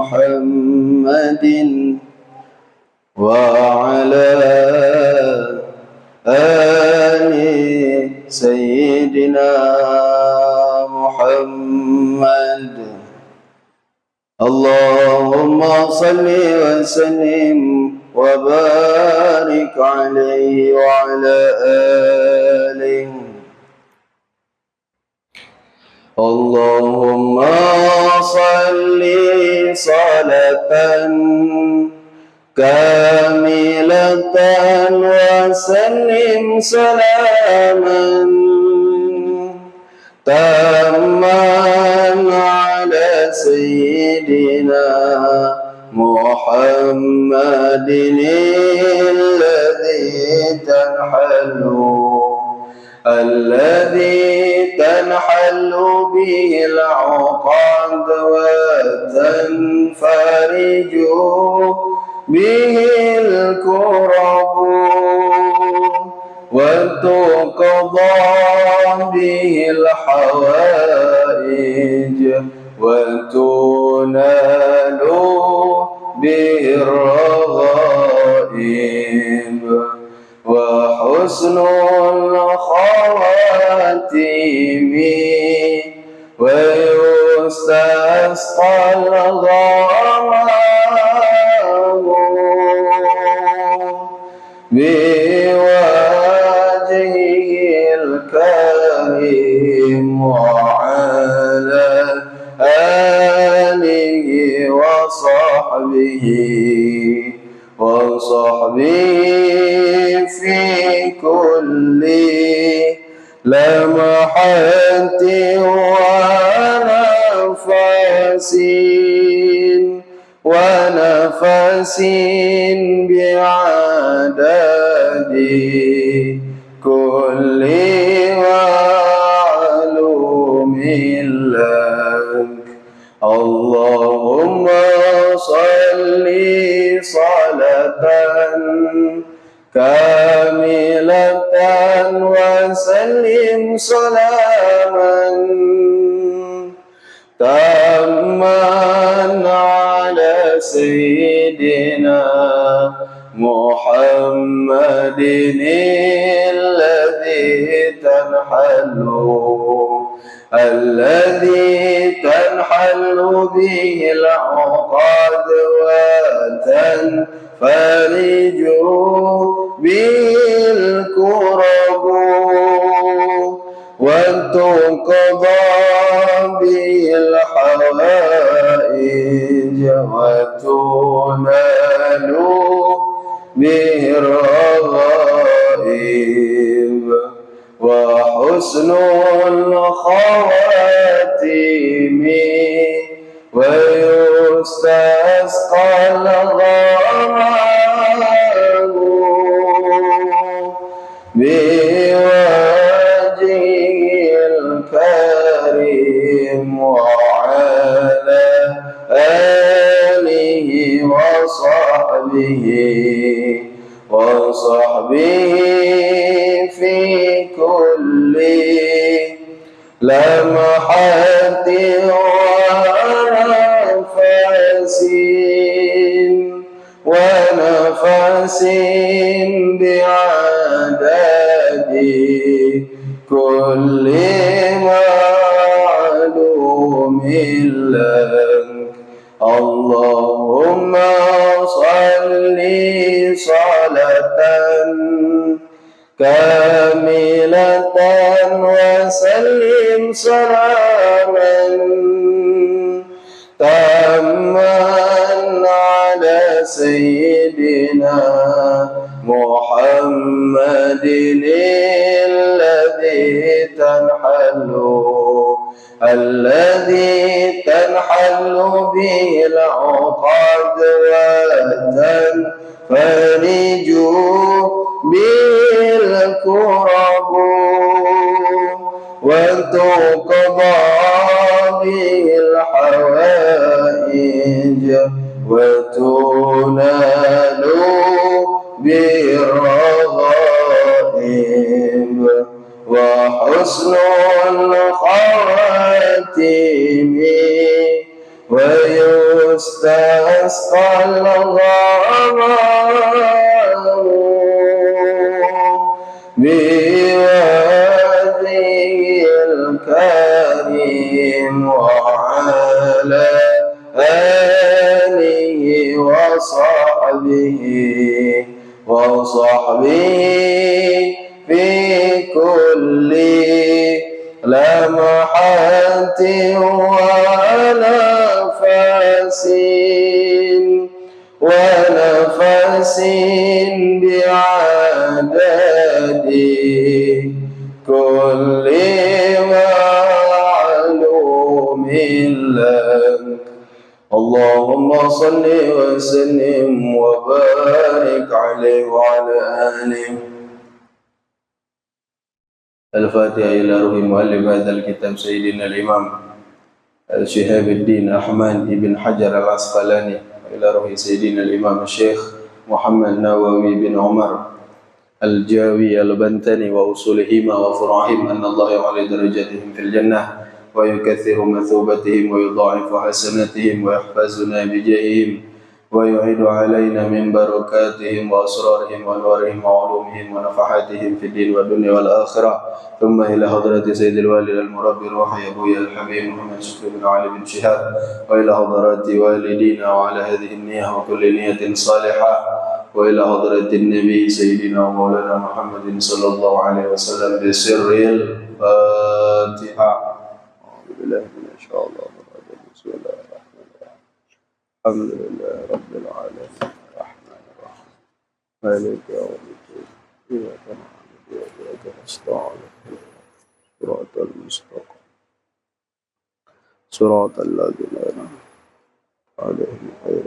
محمد وعلى آل سيدنا محمد. اللهم صل وسلم وبارك عليه وعلى آله. اللهم صل صلاة كاملة وسلم سلاما تاما على سيدنا محمد الذي تنحل به العقد وتنفرج به الكرب وتقضى به الحوائج وتنال به الرغائب وحسن الخواتيم ويستسقى الغمام بوجهه الكريم وعلى آله وصحبه في كل لمحة ونفس بعدد كل معلوم لك. اللهم صل صلاة كاملة وسلم سلاما تاما على سيدنا محمد الذي تنحل به العقد وتنفرج به الكرب وتقضى به الحوائج وتنال به الرغائب وحسن الخواتيم ويستسقى الغمام بوجهه الكريم وعلى آله وصحبه في كل لمحة ونفس بعدد كل معلوم لك. اللهم صل صلاة كاملة وسلم سلاما تاما على سيدنا محمد الذي تنحل به العقد وتنفرج به الكرب وتقضى به الحوائج وتنال به الرغائب وحسن الخواتيم ويستسقى الغمام بوجهه الكريم وعلى آله وصحبه في كل لمحة ونفس بعدد كل معلوم لك اللهم صل وسلم وبارك عليه وعلى آله. الفاتحة إلى روح مؤلف هذا الكتاب سيدنا الإمام شهاب الدين أحمد بن حجر العسقلاني، إلى روح سيدنا الإمام الشيخ محمد نووي بن عمر الجاوي البنتني وأصولهما وفروعهما أن الله يعلي درجاتهم في الجنة ويكثر مثوبتهم ويضاعف حسناتهم ويحفظنا بجاههم ويعيد علينا من بركاتهم وأسرارهم وأنوارهم وعلومهم ونفحاتهم في الدين والدنيا والآخرة. ثم إلى حضرة سيد الوالد المربي الروحي أبويا الحبيب محمد شكري بن علي بن شهاب، وإلى حضرات والدينا وعلى هذه النية وكل نية صالحة، وإلى حضرة النبي سيدنا ومولانا محمد صلى الله عليه وسلم بسر الفاتحة. أعوذ بالله من الشيطان الرجيم. بسم الله الرحمن الرحيم. الحمد لله رب العالمين الرحمن الرحيم مالك يوم الدين إياك نعبد وإياك نستعين صراط المستقيم صراط الذين أنعمت عليهم غير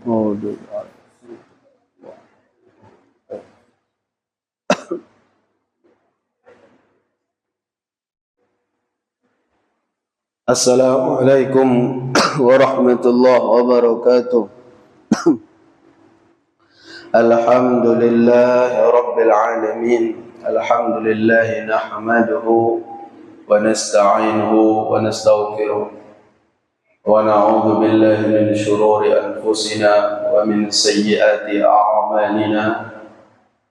المغضوب عليهم. Assalamualaikum warahmatullahi wabarakatuh. Alhamdulillahi rabbil alamin. Alhamdulillahi nahmaduhu wa nasta'inuhu wa nastaghfiruh wa na'udzu billahi min shururi anfusina wa min sayyiati a'malina.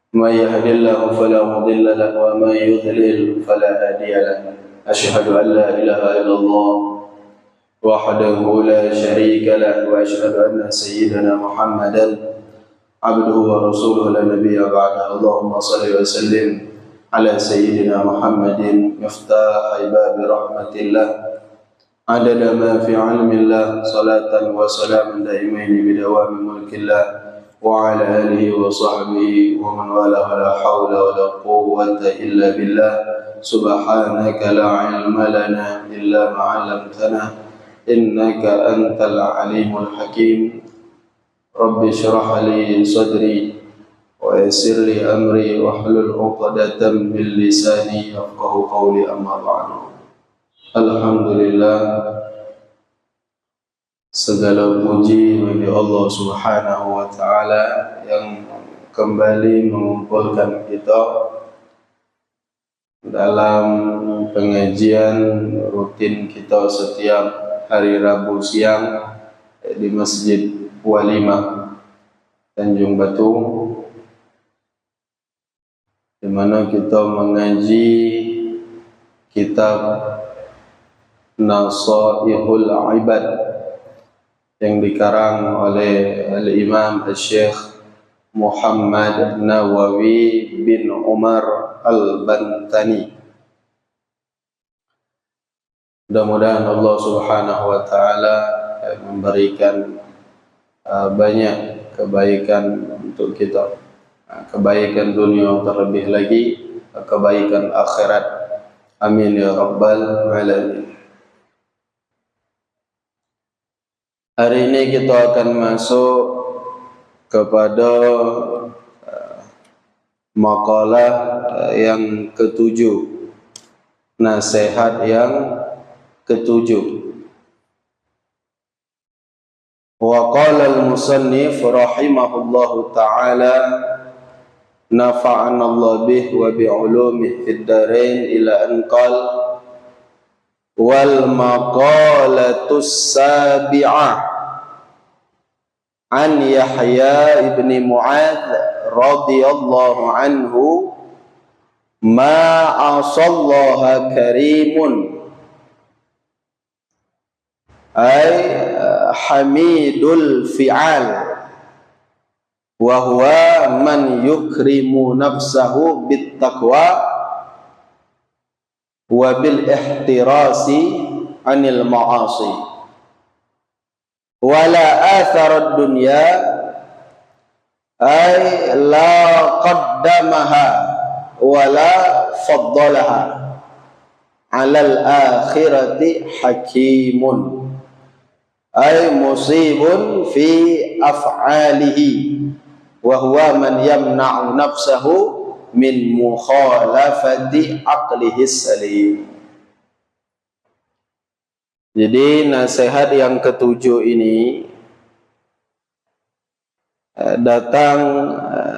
May yahdihillahu fala mudilla lahu wa may yudlil fala hadiya lahu. أشهد أن لا إله إلا الله وحده لا شريك له وأشهد أن سيدنا محمدا عبده ورسوله لا نبي بعده. اللهم صل وسلم على سيدنا محمد مفتاح باب رحمة الله عدد ما في علم الله صلاة وسلام دائمين بدوام ملك الله وعلى آله وصحبه ومن والاه ولا حول ولا قوة إلا بالله. سبحانك لا علم لنا إلا ما علمتنا إنك أنت العليم الحكيم. رب اشرح لي صدري ويسر لي أمري واحلل عقدة من لساني يفقه قولي. أما بعد. Alhamdulillah, segala puji bagi Allah Subhanahu wa Ta'ala yang kembali mengumpulkan kita dalam pengajian rutin kita setiap hari Rabu siang di Masjid Walimah Tanjung Batu, di mana kita mengaji kitab Nasaihul Ibad yang dikarang oleh Al-Imam Al-Syekh Muhammad Nawawi bin Umar Al-Bantani. Mudah-mudahan Allah Subhanahu wa Ta'ala memberikan banyak kebaikan untuk kita, kebaikan dunia terlebih lagi kebaikan akhirat. Amin ya rabbal alamin. Hari ini kita akan masuk kepada makalah yang ketujuh, nasihat yang ketujuh. Wa qala al-musannif rahimahullahu ta'ala nafa'ana Allah bih wa bi'ulumihi fid darain ila an qala Wal maqalatus sabi'ah an Yahya ibn Mu'adz radhiyallahu anhu ma asallaha karimun ay hamidul fi'al wa huwa man yukrimu nafsahu bit taqwa wa bil ihtirasi anil ma'asi wala atharad dunya ay la qaddamaha wala faddalaha alal akhirati hakimun ay musibun fi af'alihi wa huwa man yamna'u nafsahu min mukhalafati aqlihi salim. Jadi nasihat yang ketujuh ini datang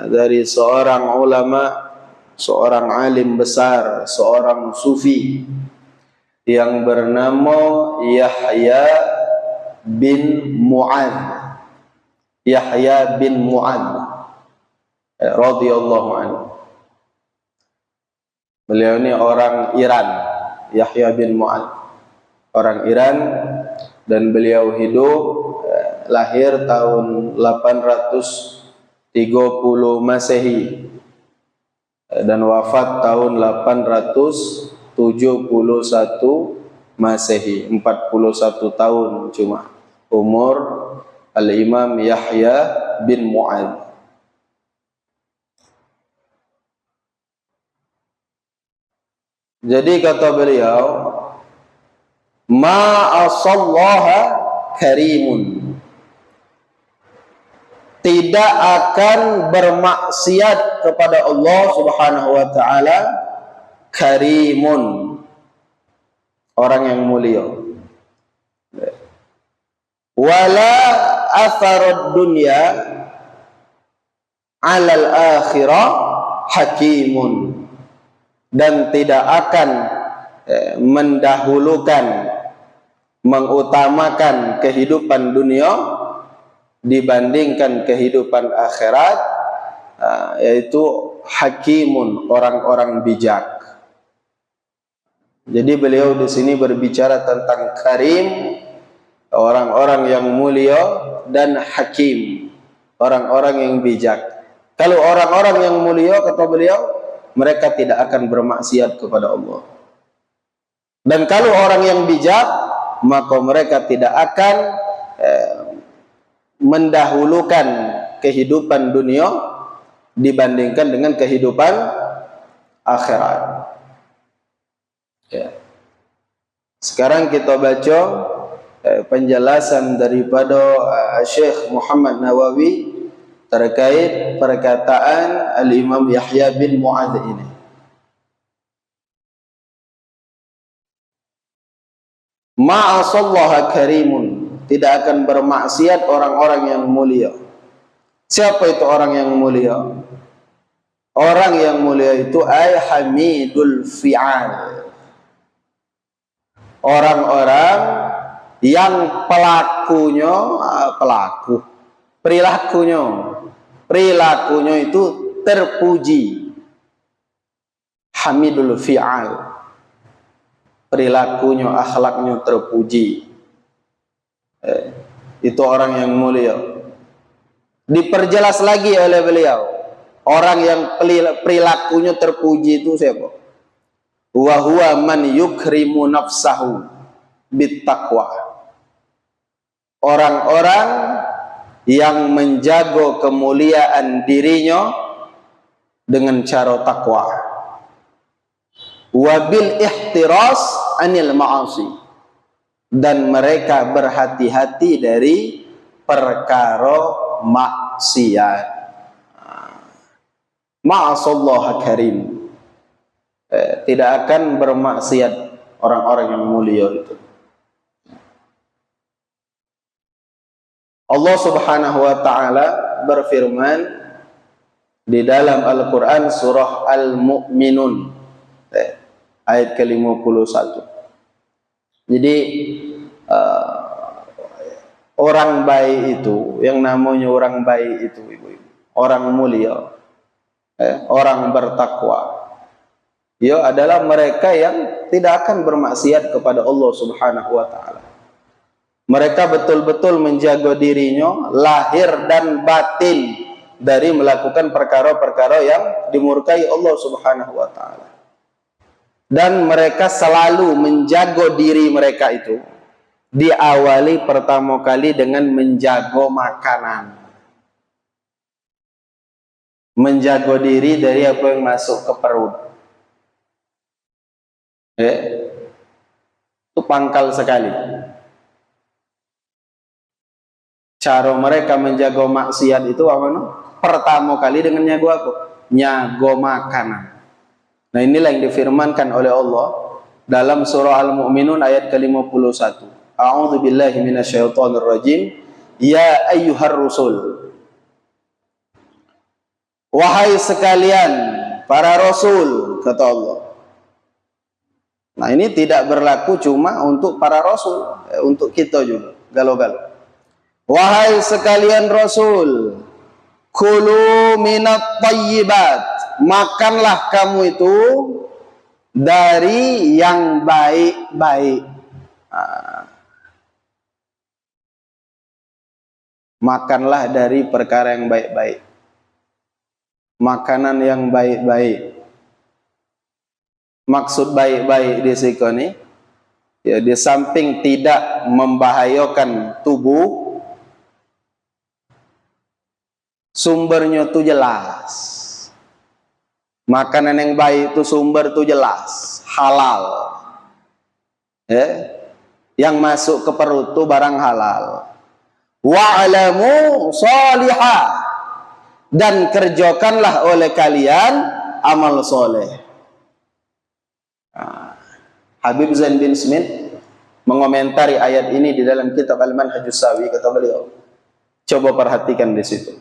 dari seorang ulama, seorang alim besar, seorang sufi yang bernama Yahya bin Mu'adz. Yahya bin Mu'adz radhiyallahu anhu. Beliau ini orang Iran, Yahya bin Mu'adz, orang Iran, dan beliau hidup lahir tahun 830 Masehi dan wafat tahun 871 Masehi, 41 tahun cuma umur Al-Imam Yahya bin Mu'adz. Jadi kata beliau, ma'asallaha karimun, tidak akan bermaksiat kepada Allah Subhanahu wa ta'ala karimun, orang yang mulia. Wala atharad dunya alal akhirah hakimun, dan tidak akan mendahulukan, mengutamakan kehidupan dunia dibandingkan kehidupan akhirat, yaitu hakimun, orang-orang bijak. Jadi beliau di sini berbicara tentang karim, orang-orang yang mulia, dan hakim, orang-orang yang bijak. Kalau orang-orang yang mulia, kata beliau, mereka tidak akan bermaksiat kepada Allah. Dan kalau orang yang bijak, maka mereka tidak akan mendahulukan kehidupan dunia dibandingkan dengan kehidupan akhirat. Ya. Sekarang kita baca penjelasan daripada Syekh Muhammad Nawawi terkait perkataan Al-Imam Yahya bin Mu'adz ini. Ma'asallaha karimun, tidak akan bermaksiat orang-orang yang mulia. Siapa itu orang yang mulia? Orang yang mulia itu ay hamidul fi'al, orang-orang yang perilakunya itu terpuji. Hamidul fi'al, perilakunya, akhlaknya terpuji. Itu orang yang mulia. Diperjelas lagi oleh beliau, orang yang perilakunya terpuji itu siapa? Wa huwa man yukrimu nafsahu bit taqwa, orang-orang yang menjaga kemuliaan dirinya dengan cara takwa. Wabil ihtiras anil ma'asi, dan mereka berhati-hati dari perkara maksiat. Ma'asallaha karim, tidak akan bermaksiat orang-orang yang mulia itu. Allah Subhanahu wa ta'ala berfirman di dalam Al-Quran surah Al-Mu'minun ayat ke-51. Jadi orang baik itu, yang namanya orang baik itu ibu-ibu, orang mulia, orang bertakwa, ya adalah mereka yang tidak akan bermaksiat kepada Allah Subhanahu wa taala. Mereka betul-betul menjaga dirinya lahir dan batin dari melakukan perkara-perkara yang dimurkai Allah Subhanahu wa taala. Dan mereka selalu menjaga diri mereka itu diawali pertama kali dengan menjaga makanan. Menjaga diri dari apa yang masuk ke perut. Itu pangkal sekali. Cara mereka menjaga maksiat itu apa? Pertama kali dengan nyago apa? Nyago makanan. Nah, inilah yang difirmankan oleh Allah dalam surah Al-Mu'minun ayat ke-51. A'udzu billahi minasyaitonir rajim. Ya ayyuhar rusul. Wahai sekalian para rasul, kata Allah. Nah, ini tidak berlaku cuma untuk para rasul, untuk kita juga. Galau-galau. Wahai sekalian rasul, kulu minat thayyibat, makanlah kamu itu dari yang baik-baik. Makanlah dari perkara yang baik-baik. Makanan yang baik-baik. Maksud baik-baik di sini, ya, di samping tidak membahayakan tubuh, sumbernya itu jelas. Makanan yang baik itu sumber itu jelas, halal. Yang masuk ke perut itu barang halal. Wa'alamu salihah, dan kerjakanlah oleh kalian amal soleh. Habib Zain bin Smith mengomentari ayat ini di dalam kitab Al-Manhajus Sawi, kata beliau, coba perhatikan di situ.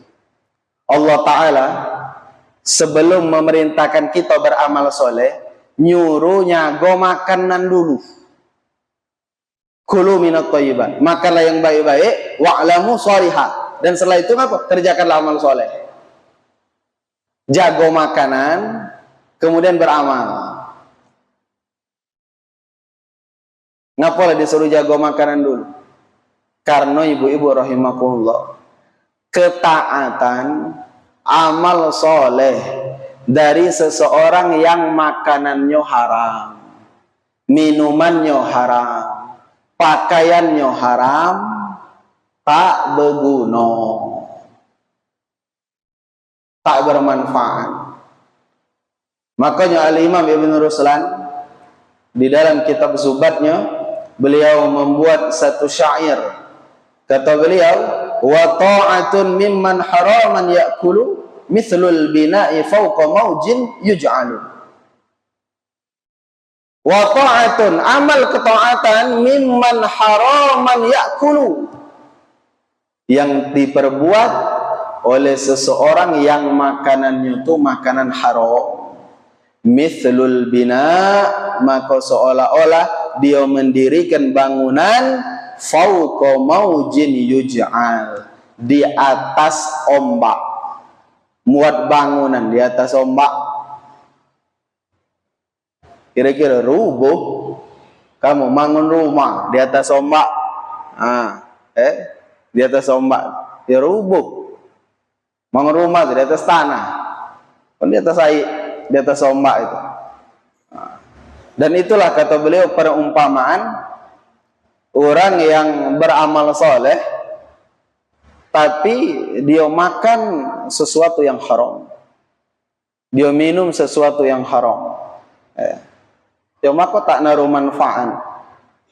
Allah Ta'ala sebelum memerintahkan kita beramal soleh, nyuruh nyago makanan dulu. Kulu minat thayyibat, makanlah yang baik-baik, wa'lamu sholihah, dan setelah itu apa? Kerjakanlah amal soleh. Jago makanan, kemudian beramal. Ngapalah disuruh jago makanan dulu? Karena ibu-ibu rahimakumullah, ketaatan, amal soleh dari seseorang yang makanannya haram, minumannya haram, pakaiannya haram, tak berguna, tak bermanfaat. Makanya Al-Imam Ibn Ruslan di dalam kitab Zubatnya, beliau membuat satu syair. Kata beliau, wa ta'atun mimman haraman ya'kulu mithlul bina'i fawqa maujin yuj'alu. Wa ta'atun, amal ketaatan, mimman haraman ya'kulu, yang diperbuat oleh seseorang yang makanannya itu makanan haram. Mithlul bina, maka seolah-olah dia mendirikan bangunan fawqa maujin yuj'al, di atas ombak. Muat bangunan di atas ombak. Kira-kira rubuh. Kamu bangun rumah di atas ombak, di atas ombak, ya rubuh. Bangun rumah di atas tanah, kan di atas air, di atas ombak itu. Dan itulah kata beliau perumpamaan orang yang beramal soleh, tapi dia makan sesuatu yang haram, dia minum sesuatu yang haram. Ya, maka tak naruh manfaat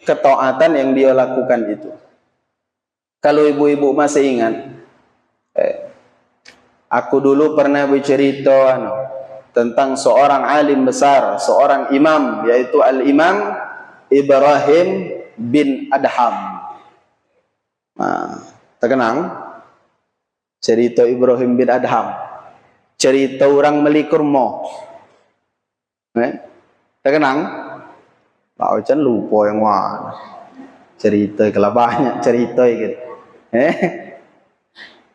ketaatan yang dia lakukan itu. Kalau ibu-ibu masih ingat, aku dulu pernah bercerita tentang seorang alim besar, seorang imam, yaitu Al-Imam Ibrahim bin Adham. Terkenang cerita Ibrahim bin Adham, cerita orang melikur mo. Terkenang Pak Ocan lupa yang mana. Cerita kalau banyak cerita gitu.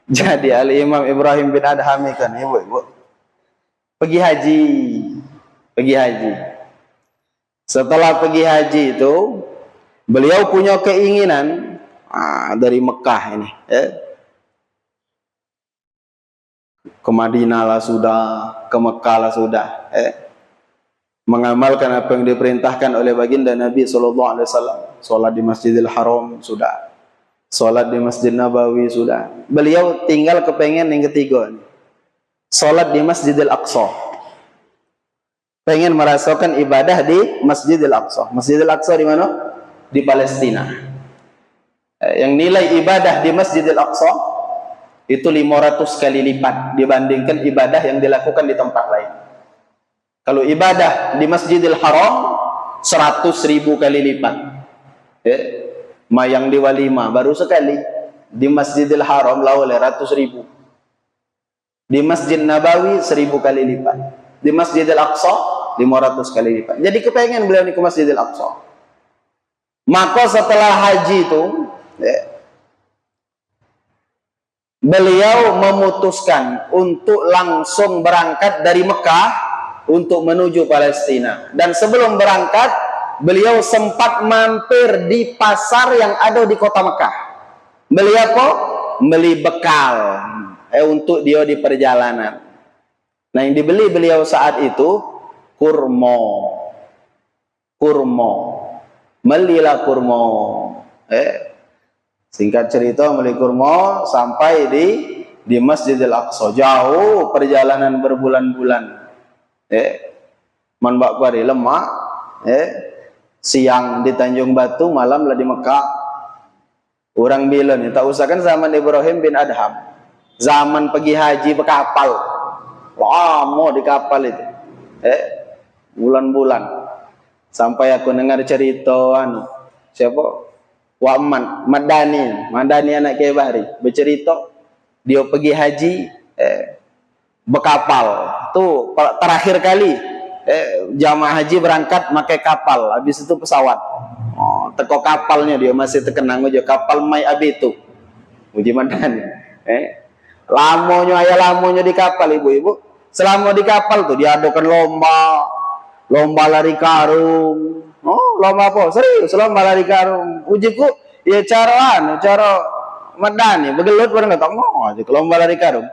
Jadi Al-Imam Ibrahim bin Adham kan ibu pergi haji. Setelah pergi haji itu beliau punya keinginan dari Mekah ini ke Madinah lah sudah, ke Mekah lah sudah, mengamalkan apa yang diperintahkan oleh baginda Nabi SAW. Sholat di Masjidil Haram sudah, sholat di Masjid Nabawi sudah. Beliau tinggal kepengen yang ketiga, sholat di Masjidil Aqsa. Pengen merasakan ibadah di Masjidil Aqsa. Masjidil Aqsa di mana? Di Palestina. Yang nilai ibadah di Masjidil Aqsa itu 500 kali lipat dibandingkan ibadah yang dilakukan di tempat lain. Kalau ibadah di Masjidil Haram 100.000 kali lipat. Mayang di walimah baru sekali. Di Masjidil Haram lah oleh 100.000. Di Masjid Nabawi 1000 kali lipat. Di Masjidil Aqsa 500 kali lipat. Jadi kepengen beliau ke Masjidil Aqsa. Maka setelah haji itu beliau memutuskan untuk langsung berangkat dari Mekah untuk menuju Palestina. Dan sebelum berangkat, beliau sempat mampir di pasar yang ada di kota Mekah. Beli apa? Beli bekal untuk dia di perjalanan. Nah, yang dibeli beliau saat itu kurma. Belilah kurma. Singkat cerita, beli kurma sampai di Masjidil Aqsa. Jauh perjalanan berbulan-bulan. Man bak kuari lemak. Siang di Tanjung Batu, malam lah di Mekah. Orang bilang tak usah kan zaman Ibrahim bin Adham. Zaman pergi haji berkapal. Lama di kapal itu. Bulan-bulan. Sampai aku dengar cerita siapa? Madani anak Kiai Bahri bercerita dia pergi haji berkapal. Tuh terakhir kali jamaah haji berangkat pakai kapal, habis itu pesawat. Teko kapalnya dia masih terkenang aja kapal Mai Abitu. Uji Madani. Lamonya di kapal ibu-ibu. Selama di kapal tuh diadakan lomba lari karung. Lomba apa? Serius, lomba lari karung. Ujiku ya cara Madani begelut pada nggak tahu aja lomba lari karung.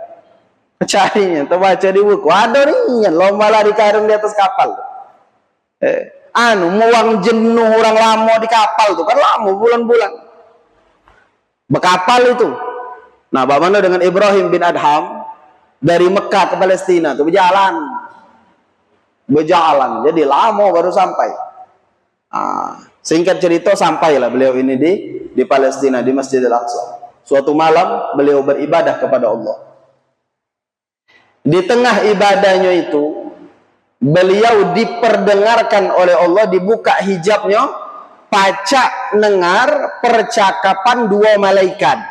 Carinya, terbaca di buku. Ada nih lomba lari karung di atas kapal. Muang jenuh orang lama di kapal tuh kan lama bulan-bulan. Berkapal itu. Nah, bagaimana dengan Ibrahim bin Adham dari Mekah ke Palestina tuh berjalan. Jadi lama baru sampai. Singkat cerita sampailah beliau ini di Palestina di Masjidil Aqsa. Suatu malam beliau beribadah kepada Allah. Di tengah ibadahnya itu beliau diperdengarkan oleh Allah, dibuka hijabnya, pacak dengar percakapan dua malaikat.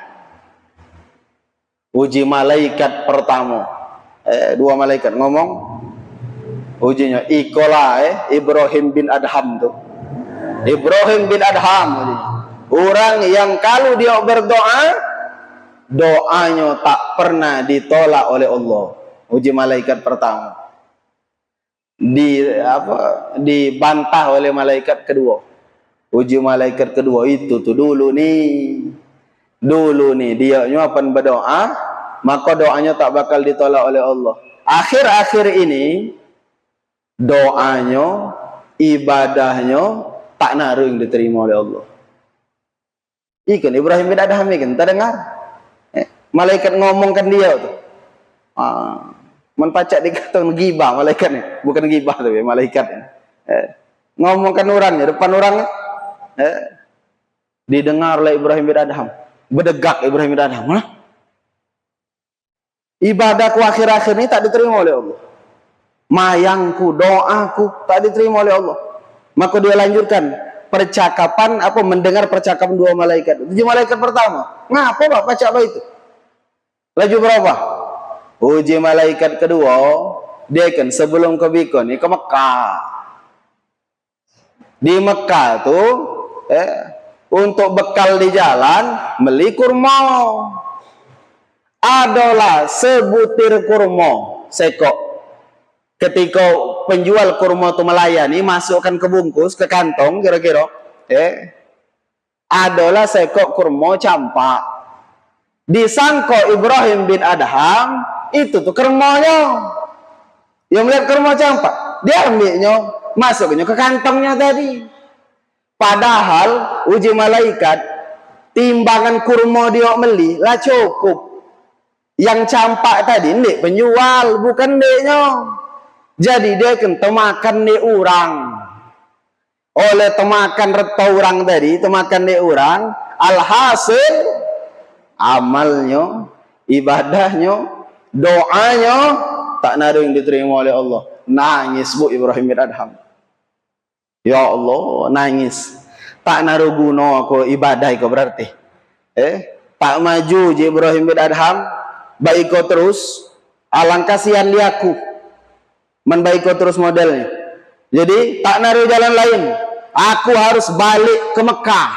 Uji malaikat pertama. Dua malaikat ngomong. Ujinya ikola Ibrahim bin Adham tuh. Ibrahim bin Adham, orang yang kalau dia berdoa, doanya tak pernah ditolak oleh Allah. Uji malaikat pertama. Dibantah oleh malaikat kedua. Uji malaikat kedua itu tuh dulu nih dia nyuapan berdoa, maka doanya tak bakal ditolak oleh Allah. Akhir-akhir ini doanya, ibadahnya tak naruh yang diterima oleh Allah. Ikan Ibrahim bin Adham ikan tak dengar. Malaikat ngomongkan dia tuh. Menpacak dikata gibah malaikatnya, bukan gibah tapi malaikatnya. Ngomongkan orangnya depan orangnya. Didengar oleh Ibrahim bin Adham. Berdegak Ibrahim bin Adham. Ibadahku akhir-akhir ini tak diterima oleh Allah. Mayangku, doaku tak diterima oleh Allah. Maka dia lanjutkan percakapan mendengar percakapan dua malaikat. Uji malaikat pertama, ngapa Pak pacak itu? Laju berapa? Uji malaikat kedua, dia kan sebelum ke Mekah. Di Mekah tuh untuk bekal di jalan beli kurma. Adalah sebutir kurma sekok. Ketika penjual kurma itu melayani, masukkan ke bungkus, ke kantong kira-kira, adalah sekok kurma campak. Disangka Ibrahim bin Adham itu tuh kurmanya. Yang melihat kurma campak, dia ambilnya, masuknya ke kantongnya tadi. Padahal uji malaikat, timbangan kurma dia beli lah cukup. Yang campak tadi nek penjual, bukan neknya. Jadi dia kan temakan nek orang. Oleh temakan reta orang tadi, temakan nek orang, alhasil amalnya, ibadahnya, doanya tak ada yang diterima oleh Allah. Nangis bu Ibrahim bin Adham. Ya Allah, nangis. Tak naruh guna aku ibadah itu berarti. Tak maju je Ibrahim bin Adham, baik kau terus, alangkah kasihan dia aku. Men baik kau terus modelnya. Jadi tak naruh jalan lain. Aku harus balik ke Mekah.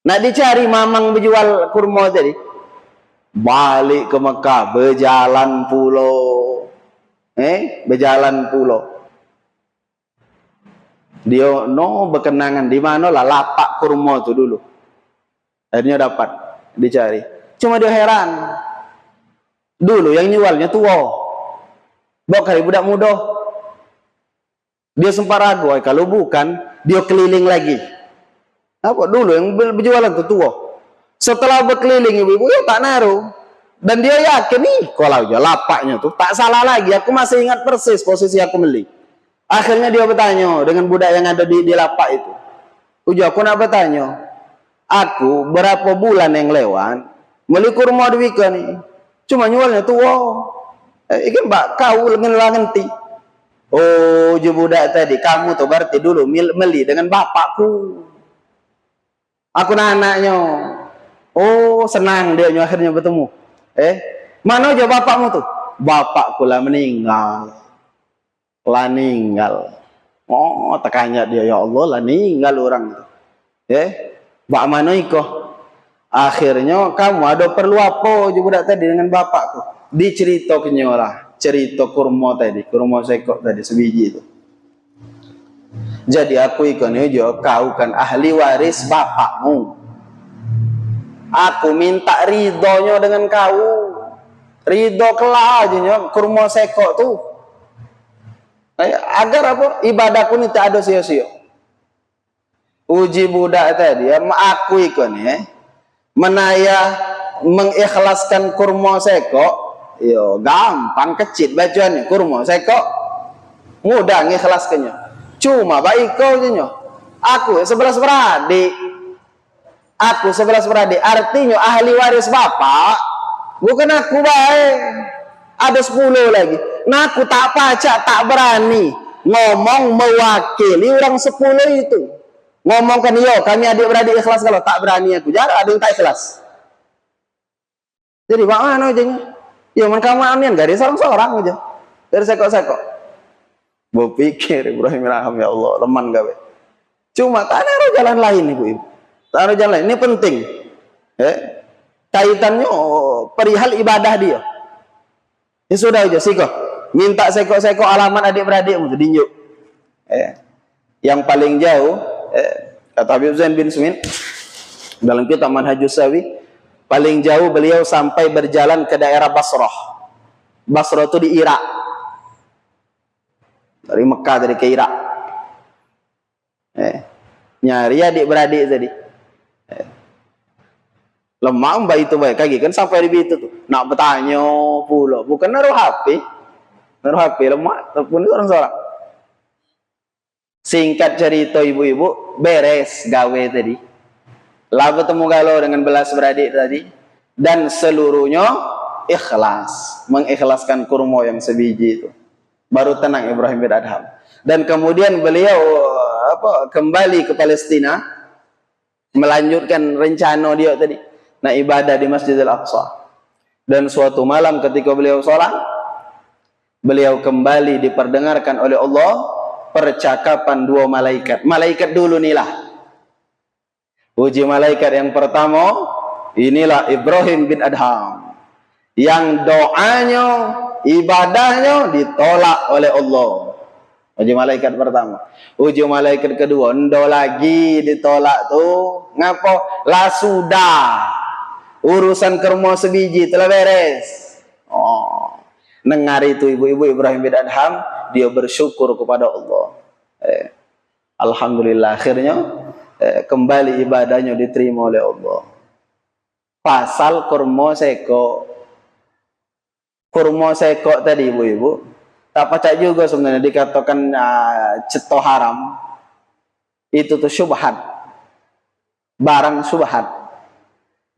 Nak dicari mamang berjual kurma tadi. Balik ke Mekah, berjalan pulau. Berjalan pulau. Dia berkenangan di mana lah lapak kurma tu dulu. Akhirnya dapat dicari. Cuma dia heran. Dulu yang jualnya tua. Bawa kali budak muda. Dia sempat ragu, kalau bukan dia keliling lagi. Apa dulu yang berjualan tu tua. Setelah berkeliling ibu-ibu ya tak naruh. Dan dia yakin nih kalau aja lapaknya tuh tak salah lagi. Aku masih ingat persis posisi aku beli. Akhirnya dia bertanya dengan budak yang ada di lapak itu. Uji aku nak bertanya. Aku berapa bulan yang lewat beli kurma di Wika nih. Cuma nyualnya tuh ikan mbak kau ngenti. Oh, uji budak tadi kamu tuh berarti dulu beli dengan bapakku. Aku anaknya. Oh, senang dia akhirnya bertemu. Mana aja bapakmu tuh? Bapakku lah meninggal. Lah ninggal. Oh, tekannya dia ya Allah lah ninggal orang itu. Bak mana iko? Akhirnya kamu ada perlu apa juga tadi dengan bapakku? Diceritakannya lah, cerita kurma tadi, kurma sekok tadi sebiji itu. Jadi aku ikon jo kau kan ahli waris bapakmu. Aku minta ridhonya dengan kau. Ridho kelah aja kurma sekok tuh. Agar apa? Ibadahku ini tak ada sia-sia. Uji budak tadi, aku ikon menaya mengikhlaskan kurma sekok, yo gampang kecil bacaannya kurma sekok, mudah mengikhlaskannya. Cuma baik kau je aku 11 beradik, artinya ahli waris bapak, bukan aku baik. Ada 10 lagi. Nah aku tak pacak, tak berani ngomong mewakili orang 10 itu. Ngomongkan yo kami adik-beradik ikhlas, kalau tak berani aku. Jarang ada yang tak ikhlas. Jadi bagaimana aja? Ya man kamu amin gak ada seorang-seorang aja. Dari sekok-sekok. Berpikir Ibrahim Raham ya Allah, leman gawe. Cuma tak ada jalan lain ibu-ibu. Tak ada jalan lain. Ini penting. Kaitannya perihal ibadah dia. Ya sudah aja siko. Minta sekok-sekok alamat adik-beradikmu dinjuk. Yang paling jauh kata Habib Zain bin Sumin dalam kitab Manhajus Sawi, paling jauh beliau sampai berjalan ke daerah Basrah. Basrah itu di Irak. Dari Mekah dari ke Irak. Nyari adik-beradik tadi. Lemah mbak itu baik kaki kan sampai di situ tuh. Nak bertanya pula, bukan naruh HP. Naruh HP lemah, ataupun itu orang seorang. Singkat cerita ibu-ibu, beres gawe tadi. Lah bertemu galau dengan belas beradik tadi. Dan seluruhnya ikhlas. Mengikhlaskan kurma yang sebiji itu. Baru tenang Ibrahim bin Adham. Dan kemudian beliau kembali ke Palestina. Melanjutkan rencana dia tadi. Nah ibadah di Masjidil Aqsa. Dan suatu malam ketika beliau sholat, beliau kembali diperdengarkan oleh Allah percakapan dua malaikat. Malaikat dulu inilah. Uji malaikat yang pertama, inilah Ibrahim bin Adham. Yang doanya, ibadahnya ditolak oleh Allah. Uji malaikat pertama. Uji malaikat kedua, endo lagi ditolak tuh. Ngapa? Lah sudah. Urusan kermo sebiji telah beres. Oh, dengar itu ibu-ibu Ibrahim bin Adham, dia bersyukur kepada Allah. Alhamdulillah akhirnya kembali ibadahnya diterima oleh Allah. Pasal kurma seko. Kurma seko tadi ibu-ibu, tak pacak juga sebenarnya dikatakan ceto haram. Itu tuh syubhat. Barang syubhat.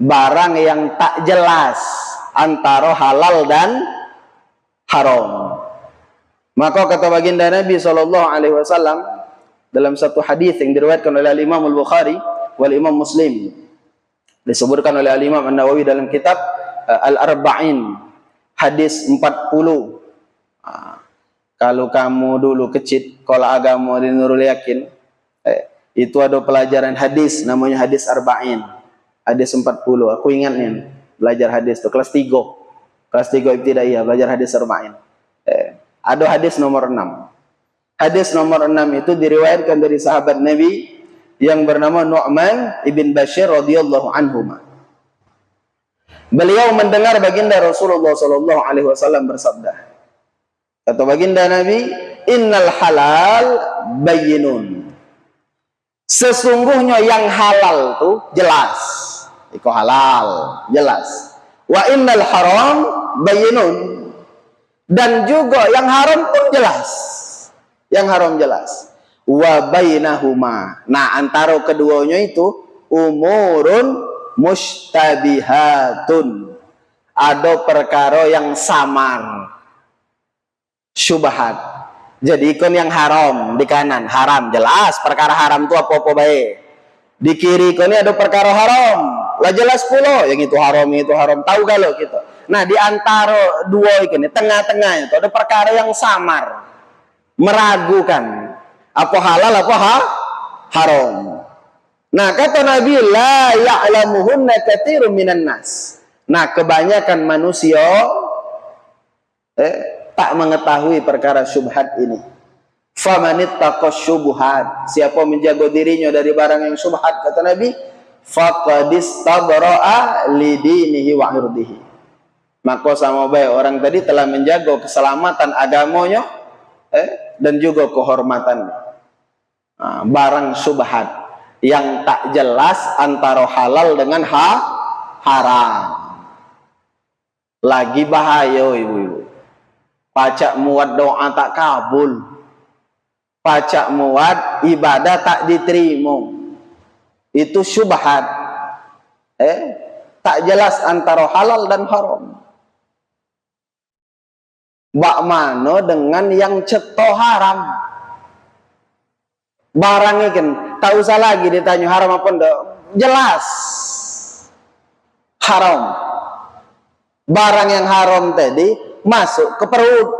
Barang yang tak jelas antara halal dan haram. Maka kata baginda Nabi SAW dalam satu hadis yang diriwayatkan oleh Imam Al-Bukhari wal Imam Muslim, disebutkan oleh Imam An-Nawawi dalam kitab Al-Arba'in, hadis 40. Kalau kamu dulu kecil kalau agama di Nurul Yakin, itu ada pelajaran hadis namanya hadis Arba'in. Hadis 40, aku ingat nih belajar hadis itu kelas 3. Kelas 3 ibtidaiyah belajar hadis Arba'in. Ada hadis nomor 6. Hadis nomor 6 itu diriwayatkan dari sahabat Nabi yang bernama Nu'man ibn Bashir radhiyallahu anhu. Beliau mendengar baginda Rasulullah sallallahu alaihi wasallam bersabda. Kata baginda Nabi, "Innal halal bayyinun." Sesungguhnya yang halal tuh jelas. Itu halal, jelas. Wa innal haram bayyinun. Dan juga yang haram pun jelas. Yang haram jelas. Wa bainahuma. Nah, antara keduanya itu umurun mushtabihatun. Ada perkara yang samar. Syubhat. Jadi ikon yang haram di kanan, haram jelas. Perkara haram itu apa-apa baik. Di kiri ikon ada perkara haram. Lah jelas pula yang itu haram, tahu kalau gitu. Nah, di antara dua ini tengah-tengahnya itu ada perkara yang samar, meragukan apa halal apa haram. Nah, kata Nabi, la ya'lamuhunna katsirun minan nas. Nah, kebanyakan manusia tak mengetahui perkara syubhat ini. Famanittaqash syubhat, siapa menjaga dirinya dari barang yang syubhat, kata Nabi, faqad istabra'a lidinihi wa irdihi. Maka sama baik orang tadi telah menjaga keselamatan agamanya dan juga kehormatannya. Nah, barang syubhat yang tak jelas antara halal dengan haram. Lagi bahaya ibu-ibu. Pacak muat doa tak kabul. Pacak muat ibadah tak diterima. Itu syubhat. Tak jelas antara halal dan haram. Bak mano dengan yang ceto haram. Barang ikan tak usah lagi ditanya haram apa enggak, jelas haram. Barang yang haram tadi masuk ke perut.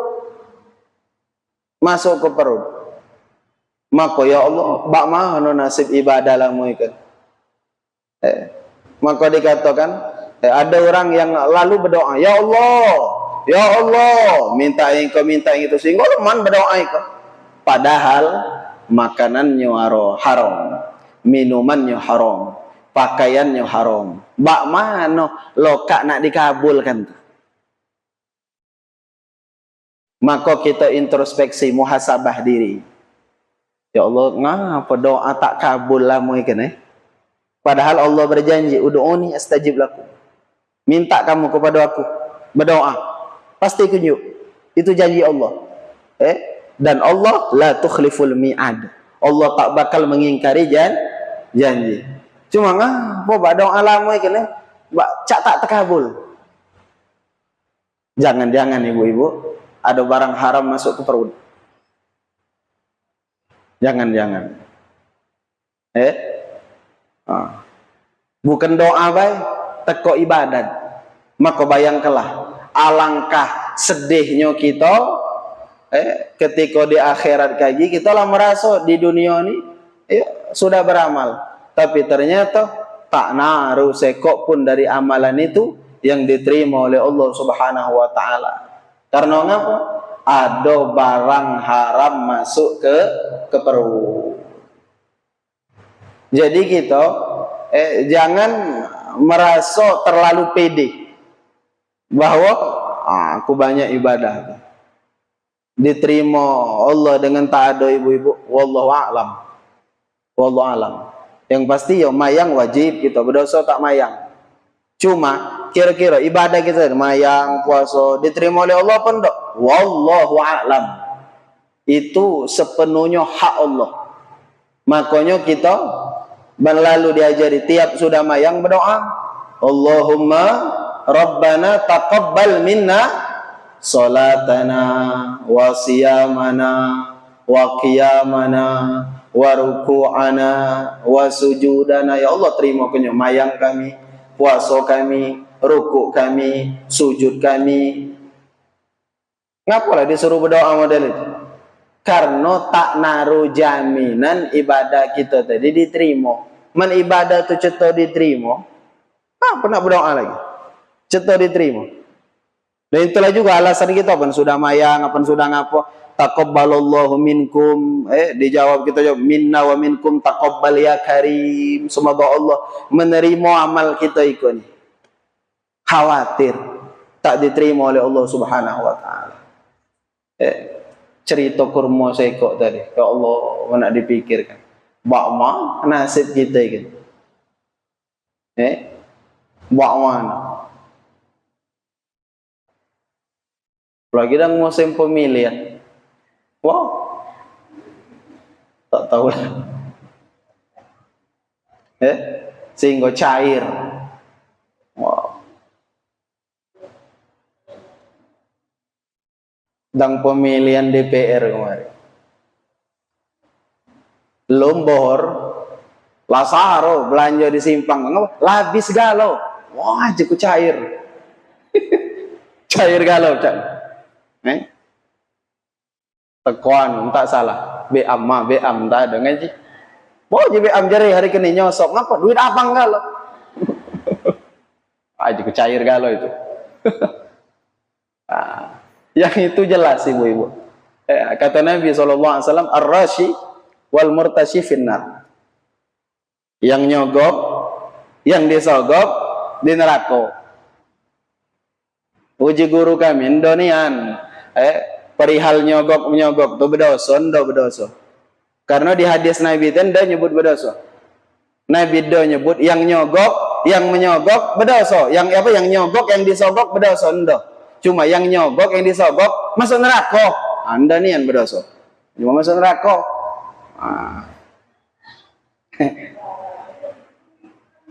Masuk ke perut. Maka ya Allah, bak mano nasib ibadah lamu ikan. Maka dikatakan ada orang yang lalu berdoa, ya Allah, minta itu sehingga man berdoa itu. Padahal makanannya haram, minumannya haram, pakaiannya haram. Bak mano lokak nak dikabulkan. Maka kita introspeksi, muhasabah diri. Ya Allah, ngapa doa tak kabul lamu ikan Padahal Allah berjanji, ud'uni astajib lakum. Minta kamu kepada aku, berdoa, pasti kunjuk. Itu janji Allah. Dan Allah la tukhliful mi'ad. Allah tak bakal mengingkari janji. Cuma apa doa lama ikan cak tak terkabul. Jangan ibu-ibu ada barang haram masuk ke perut. Jangan. Bukan doa baik, teko ibadat. Maka bayangkanlah alangkah sedihnya kita ketika di akhirat kaji kita lah merasa di dunia ini sudah beramal, tapi ternyata tak naruh sekok pun dari amalan itu yang diterima oleh Allah Subhanahu wa taala. Karena ngapa? Ada barang haram masuk ke perut. Jadi kita jangan merasa terlalu pede bahwa aku banyak ibadah diterima Allah dengan tak ada ibu-ibu. Wallahu a'lam. Wallahu a'lam. Yang pasti ya mayang wajib kita, berdosa tak mayang. Cuma kira-kira ibadah kita mayang, puasa diterima oleh Allah pun tak? Wallahu a'lam. Itu sepenuhnya hak Allah. Makanya kita lalu diajari tiap sudah mayang berdoa, Allahumma Rabbana taqabbal minna salatana wa siyamana wa qiyamana wa ruku'ana wa sujudana. Ya Allah, terima punya mayang kami, puasa kami, rukuk kami, sujud kami. Ngapalah disuruh berdoa model itu? Karena tak naruh jaminan ibadah kita tadi diterima. Men ibadah tu ceto diterima, apa nak berdoa lagi? Ceto diterima. Dan itulah juga alasan kita, apa sudah mayang, apa sudah ngapo, taqabbalallahu minkum, dijawab kita jawab minna wa minkum taqabbal ya karim. Semoga Allah menerima amal kita ikut ni. Khawatir tak diterima oleh Allah Subhanahu wa taala. Cerita kurma sekok tadi, ya Allah, nak dipikirkan. Bakma nasib kita kan. Bakma. Lagi dah musim pemilihan. Wow. Tak tahu lah. Sehingga cair. Wow. Dan pemilihan DPR kemarin. Lombor, lasaro, belanja di simpang, labis galau. Wah, cukup cair. Cair galau, cak. Tekuan, tak salah. Beam tak ada ngaji. Oh, jadi beam jari hari kini nyosok. Ngapa? Duit abang galau. Cukup cair galau itu. Yang itu jelas ibu-ibu. Kata Nabi SAW, ar-rashi wal murtashi finnar. Yang nyogok, yang disogok di neraka. Uji guru kami Indonian, perihal nyogok tu berdosa, ndak berdosa. Karena di hadis Nabi itu ndak nyebut berdosa. Nabi do nyebut yang nyogok, yang menyogok berdosa. Yang apa? Yang nyogok, yang disogok berdosa ndak. Cuma yang nyogok, yang disogok masuk neraka. Anda nih yang berdosa. Cuma masuk neraka.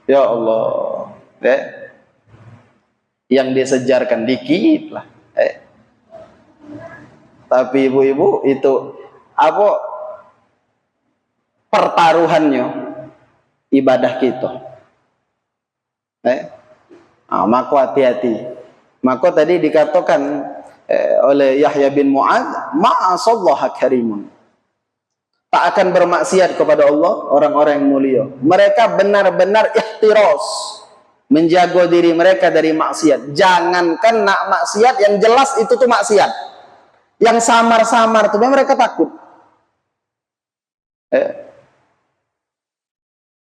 Ya Allah, yang disejarkan dikit lah. Tapi ibu-ibu itu apa pertaruhannya ibadah kita. Maka hati-hati. Maka tadi dikatakan oleh Yahya bin Mu'adz, ma'asallaha karimun. Tak akan bermaksiat kepada Allah orang-orang yang mulia. Mereka benar-benar ihtiras, menjaga diri mereka dari maksiat. Jangankan nak maksiat yang jelas itu tuh maksiat. Yang samar-samar tuh mereka takut.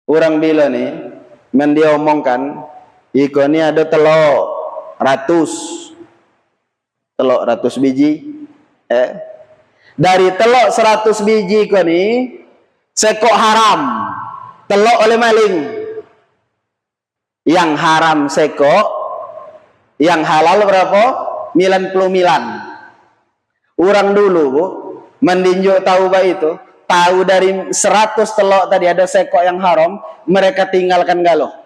Orang bila nih, dia omongkan, ini ada telur ratus biji. Dari telur 100 biji ko ni, sekok haram, telur oleh maling. Yang haram sekok, yang halal berapa? 99. Orang dulu bu, mendinjau tahu baik itu, tahu dari 100 telur tadi ada sekok yang haram, mereka tinggalkan galau.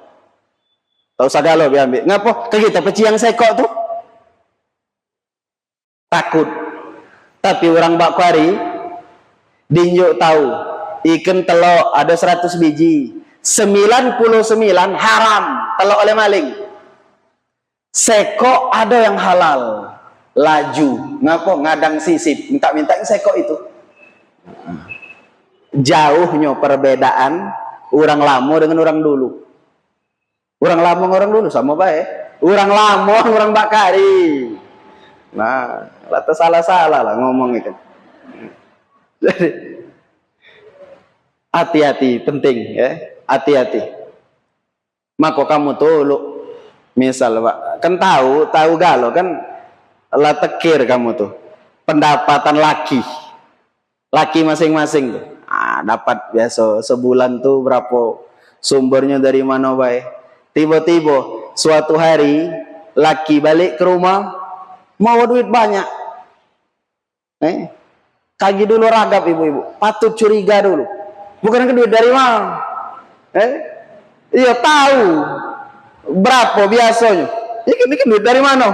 Tak usah galau diambil. Ngapa? Kita peci yang sekok tu takut. Tapi orang Bakwari dinjuk tahu ikan telur ada 100 biji, 99 haram, telur oleh maling. Sekok ada yang halal. laju, ngapa ngadang sisip, minta-minta saya kok itu. Jauhnya perbedaan orang lama dengan orang dulu. Orang lama orang dulu sama baik. Orang lama orang bakari. Nah, lata salah-salah lah ngomong itu. Jadi hati-hati, penting ya, hati-hati. Maka kamu tuh lu, misal Pak, kan tahu galau kan, lah tekir kamu tuh pendapatan laki masing-masing tuh. Dapat biasa sebulan tuh berapa, sumbernya dari mana baik. Tiba-tiba suatu hari laki balik ke rumah mau duit banyak. Kaji dulu ragap ibu-ibu, patut curiga dulu. Bukan duit dari mana? Iya tahu berapa biasanya. Ini kan duit dari mana?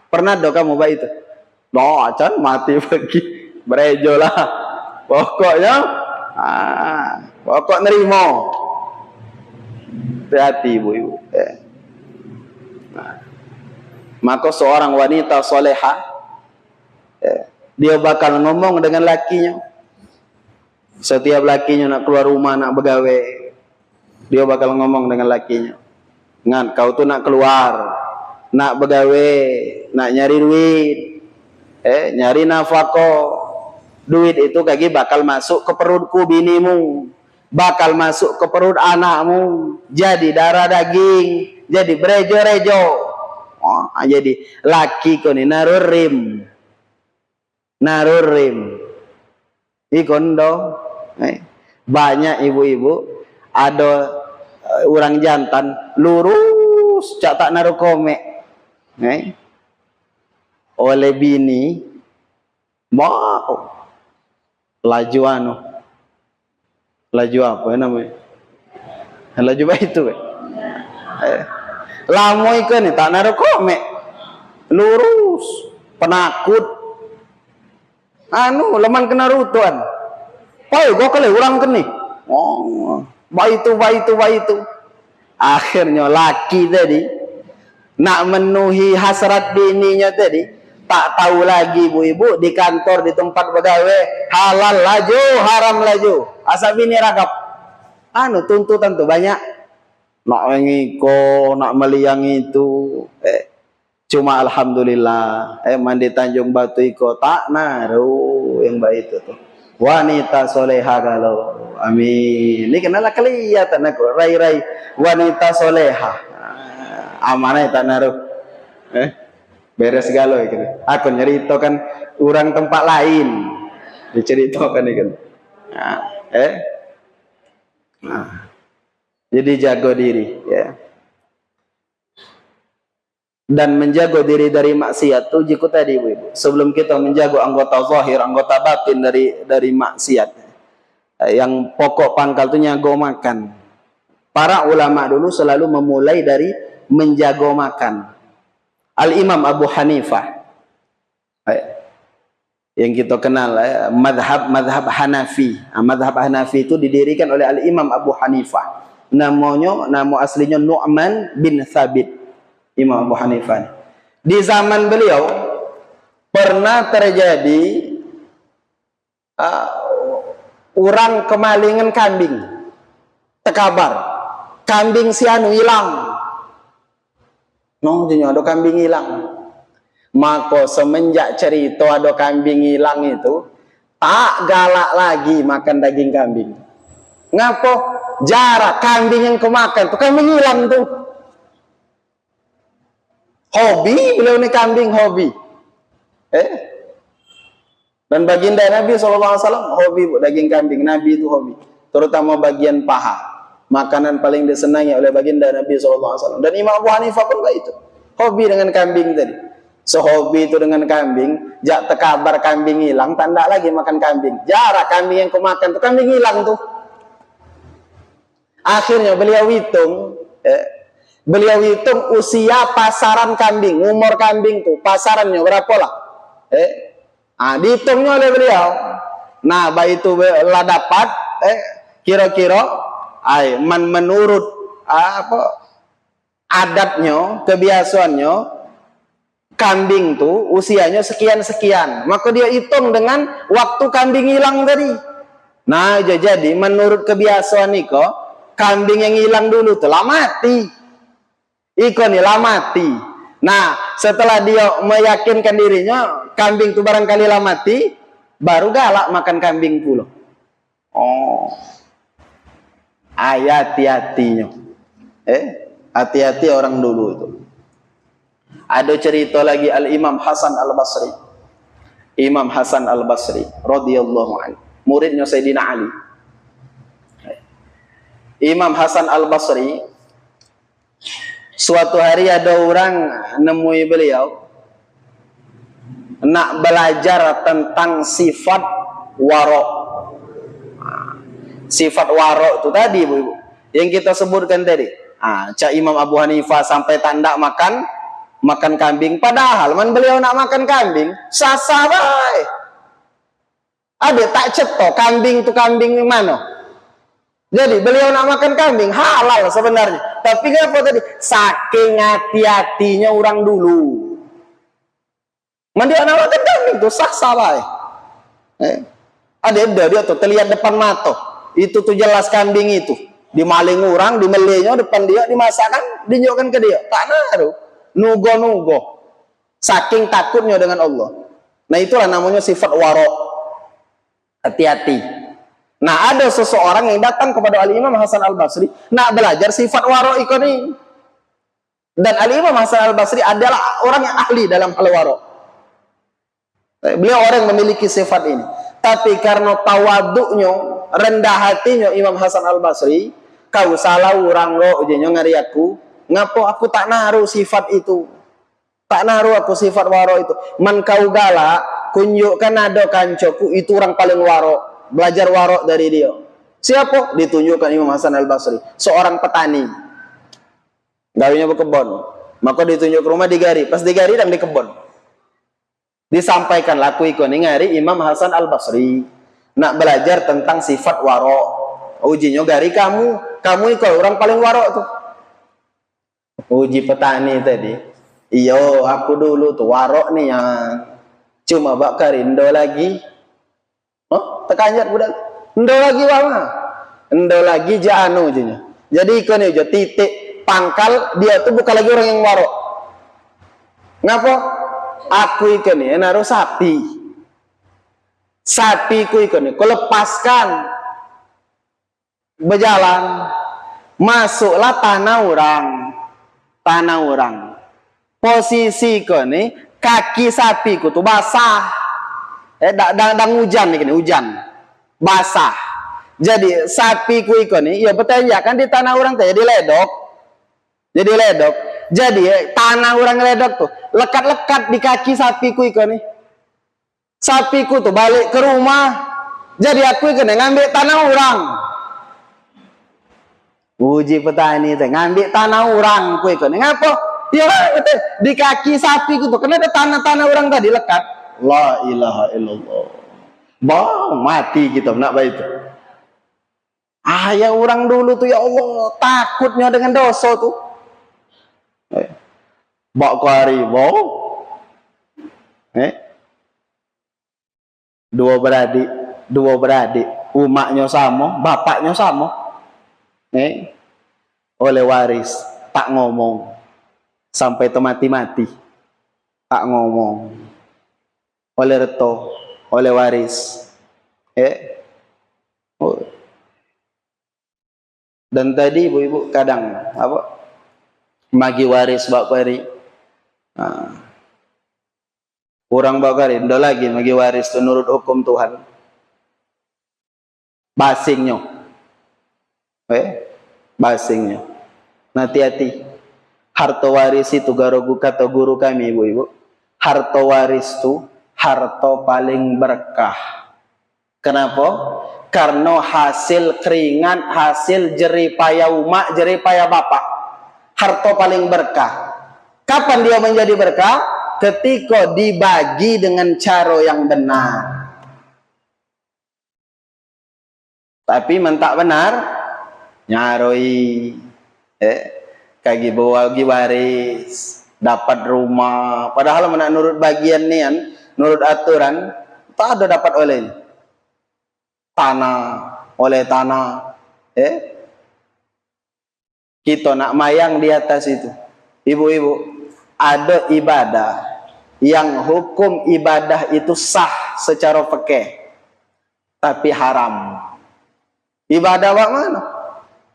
Pernah dong kamu baik itu? Acan mati pergi berejo lah. Pokoknya, pokok nerimo. Hati-hati ibu-ibu. Maka seorang wanita soleha, dia bakal ngomong dengan lakinya. Setiap lakinya nak keluar rumah, nak begawe, dia bakal ngomong dengan lakinya. Ngan, kau tuh nak keluar, nak begawe, nak nyari duit, nyari nafkah. Duit itu kaki bakal masuk ke perutku binimu, bakal masuk ke perut anakmu, jadi darah daging, jadi berejo-rejo. Jadi laki ko ni narurim ikon do. Banyak ibu-ibu ada orang jantan lurus cak tak naruh komek oleh bini mau laju apa namanya, laju apa itu lamo ikan ni tak naruh komek lurus penakut leman kena rutuan gua kali orang keni itu akhirnya laki tadi nak menuhi hasrat bininya tadi tak tahu lagi ibu-ibu di kantor, di tempat pegawai, halal laju, haram laju. Asal bini ragap. Tuntutan tuh banyak. Nak ngiko, nak meliang itu. Cuma alhamdulillah, mandi Tanjung Batu iko tak naruh yang baik itu tuh. Wanita soleha kalau. Amin. Ini kenalah kelihatan aku. Rai-rai wanita soleha. Amanah tak naruh. Beres galau gitu. Aku nyeritakan orang tempat lain, diceritakan kan. Jadi jaga diri, ya. Dan menjaga diri dari maksiat tuh jika tadi ibu. Sebelum kita menjaga anggota zahir, anggota batin dari maksiat, yang pokok pangkal itu nyago makan. Para ulama dulu selalu memulai dari menjaga makan. Al-Imam Abu Hanifah yang kita kenal madhab Hanafi. Madhab Hanafi itu didirikan oleh Al-Imam Abu Hanifah. Nama aslinya Nu'man bin Thabit. Imam Abu Hanifah. Di zaman beliau pernah terjadi orang kemalingan kambing. Tekabar kambing si anu hilang. Ada kambing hilang. Maka semenjak cerita ada kambing hilang itu, tak galak lagi makan daging kambing. Ngapa? Jarak kambing yang kemakan tuh kambing hilang tuh. Hobi beliau ini kambing hobi. Dan baginda Nabi SAW hobi daging kambing. Nabi itu hobi, terutama bagian paha. Makanan paling disenangi oleh baginda Nabi SAW. Dan Imam Abu Hanifah pun itu hobi dengan kambing tadi. Sehobi itu dengan kambing, jak tekabar kambing hilang, tanda lagi makan kambing. Jarak kambing yang kau makan tuh kambing hilang tuh. Akhirnya beliau hitung usia pasaran kambing, umur kambing tuh pasarannya berapa lah? Dihitungnya oleh beliau. Nah, baik itu lah dapat kira-kira menurut adatnya, kebiasaannya kambing tuh usianya sekian-sekian. Maka dia hitung dengan waktu kambing hilang tadi. Nah, jadi menurut kebiasaan Niko, kambing yang hilang dulu telah mati. Iko nih lah mati. Nah, setelah dia meyakinkan dirinya, kambing itu barangkali lah mati, baru galak makan kambing pula. Oh, hati-hatinya. Hati-hati orang dulu itu. Ada cerita lagi Al-Imam Hasan Al-Basri. Imam Hasan Al-Basri radhiyallahu anhu, muridnya Sayyidina Ali. Imam Hasan Al-Basri, suatu hari ada orang nemui beliau nak belajar tentang sifat warok. Sifat warok itu tadi, Bu-ibu, yang kita sebutkan tadi. Cak Imam Abu Hanifah sampai tanda makan kambing, padahal beliau nak makan kambing sasa baik. Ada tak cetok kambing itu kambing mana? Jadi beliau nak makan kambing halal sebenarnya. Tapi kenapa tadi? Saking hati-hatinya orang dulu. Dia nak makan kambing itu sasa baik. Ada dia tuh terlihat depan mata. Itu tuh jelas kambing itu. Dimaling orang, dimelenya depan dia, dimasakkan, dinyokkan ke dia. Tak naruh. Nugo-nugo. Saking takutnya dengan Allah. Nah, itulah namanya sifat warok. Hati-hati. Nah, ada seseorang yang datang kepada Al-Imam Hasan Al-Basri nak belajar sifat warok ini. Dan Al-Imam Hasan Al-Basri adalah orang yang ahli dalam hal warok. Beliau orang yang memiliki sifat ini. Tapi karena tawaduknya, rendah hatinya Imam Hasan Al-Basri, kau salah orang lo ujinya ngari aku. Ngapo aku tak naruh sifat itu? Tak naruh aku sifat waro itu. Man kau galak, kunjukkan ada kancoku itu orang paling waro. Belajar waro dari dia. Siapa? Ditunjukkan Imam Hasan Al-Basri, seorang petani. Gawinya berkebun. Maka ditunjuk ke rumah digari. Pas digari dan di kebun. Disampaikan laku ikon ngari Imam Hasan Al-Basri. Nak belajar tentang sifat waro. Ujinya gari kamu ikut orang paling waro tuh. Uji petani tadi. Iyo, aku dulu tuh warok nih yang cuma bak karindo lagi. Oh, tekanjat budak. Endo lagi wama. Endo lagi janu ujinya. Jadi ikon aja titik pangkal dia tuh bukan lagi orang yang warok. Ngapa? Aku ikon nih naruh sapi. Sapiku ikon nih, kau lepaskan berjalan, masuklah tanah orang. Posisi ko nih kaki sapiku tuh basah. Dang hujan nih, hujan basah. Jadi sapiku iko nih, ya betanya kan di tanah orang tuh jadi ledok. Jadi tanah orang ledok tuh lekat-lekat di kaki sapiku iko nih. Sapiku tuh balik ke rumah. Jadi aku iko nih ngambil tanah orang. Uji petani itu ngambil tanah orang kue kan ngapa? Ya betul di kaki sapi itu karena ada tanah-tanah orang tadi lekat. La ilaha illallah. Bang mati kita nak baik itu. Ya orang dulu tuh ya Allah takutnya dengan dosa tuh. Bak kuari bau. Dua beradik, umaknya sama, bapaknya sama. Oleh waris tak ngomong sampai mati tak ngomong oleh reto oleh waris dan tadi ibu-ibu kadang apa magi waris bak pari kurang bakari ndak lagi magi waris itu nurut hukum Tuhan basingnya basingnya. Hati-hati. Harta waris itu garogu kata guru kami ibu-ibu. Harta waris itu harta paling berkah. Kenapa? Karena hasil keringat, hasil jerih payah umak, jerih payah bapak. Harta paling berkah. Kapan dia menjadi berkah? Ketika dibagi dengan cara yang benar. Tapi mentak benar nyaroi kagi bawa waris dapat rumah, padahal menurut bagian nian, menurut aturan tak ada dapat oleh tanah, oleh tanah. Kita nak mayang di atas itu. Ibu-ibu, ada ibadah yang hukum ibadah itu sah secara fikih, tapi haram. Ibadah apa mana?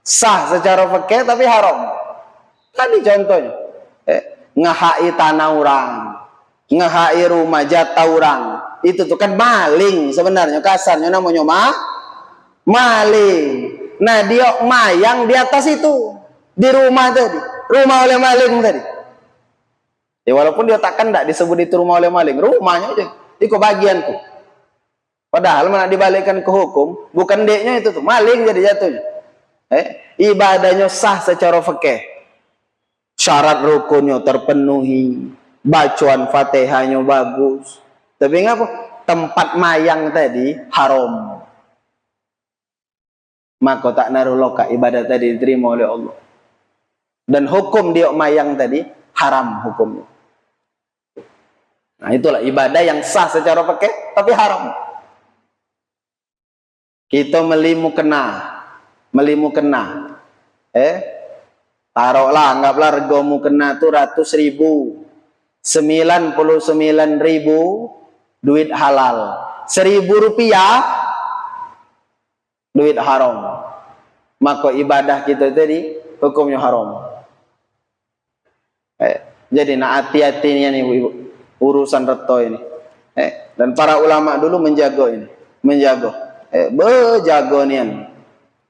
Sah secara fikih tapi haram. Tadi contohnya, ngehai tanah orang, ngehai rumah jatah orang, itu tuh kan maling sebenarnya, kasarnya namanya maling. Nah dia mayang di atas itu, di rumah tadi, rumah oleh maling tadi. Ya walaupun dia takkan tidak disebut itu rumah oleh maling, rumahnya aja, itu bagianku. Padahal mana dibalikkan ke hukum, bukan deknya itu tuh, maling jadi jatuhnya. Ibadahnya sah secara fikih, syarat rukunnya terpenuhi, bacaan Fatihahnya bagus. Tapi ngapa? Tempat mayang tadi haram. Maka tak naruh loka ibadah tadi diterima oleh Allah. Dan hukum dia mayang tadi haram hukumnya. Nah itulah ibadah yang sah secara fikih tapi haram. Kita melimu kena. Taruhlah, anggaplah regomu kena tu 100.000, 99.000 duit halal, 1.000 rupiah duit haram. Maka ibadah kita tadi hukumnya haram. Jadi nak hati-hati nih ibu-ibu urusan reto ini. Dan para ulama dulu menjaga ini, bejago nian.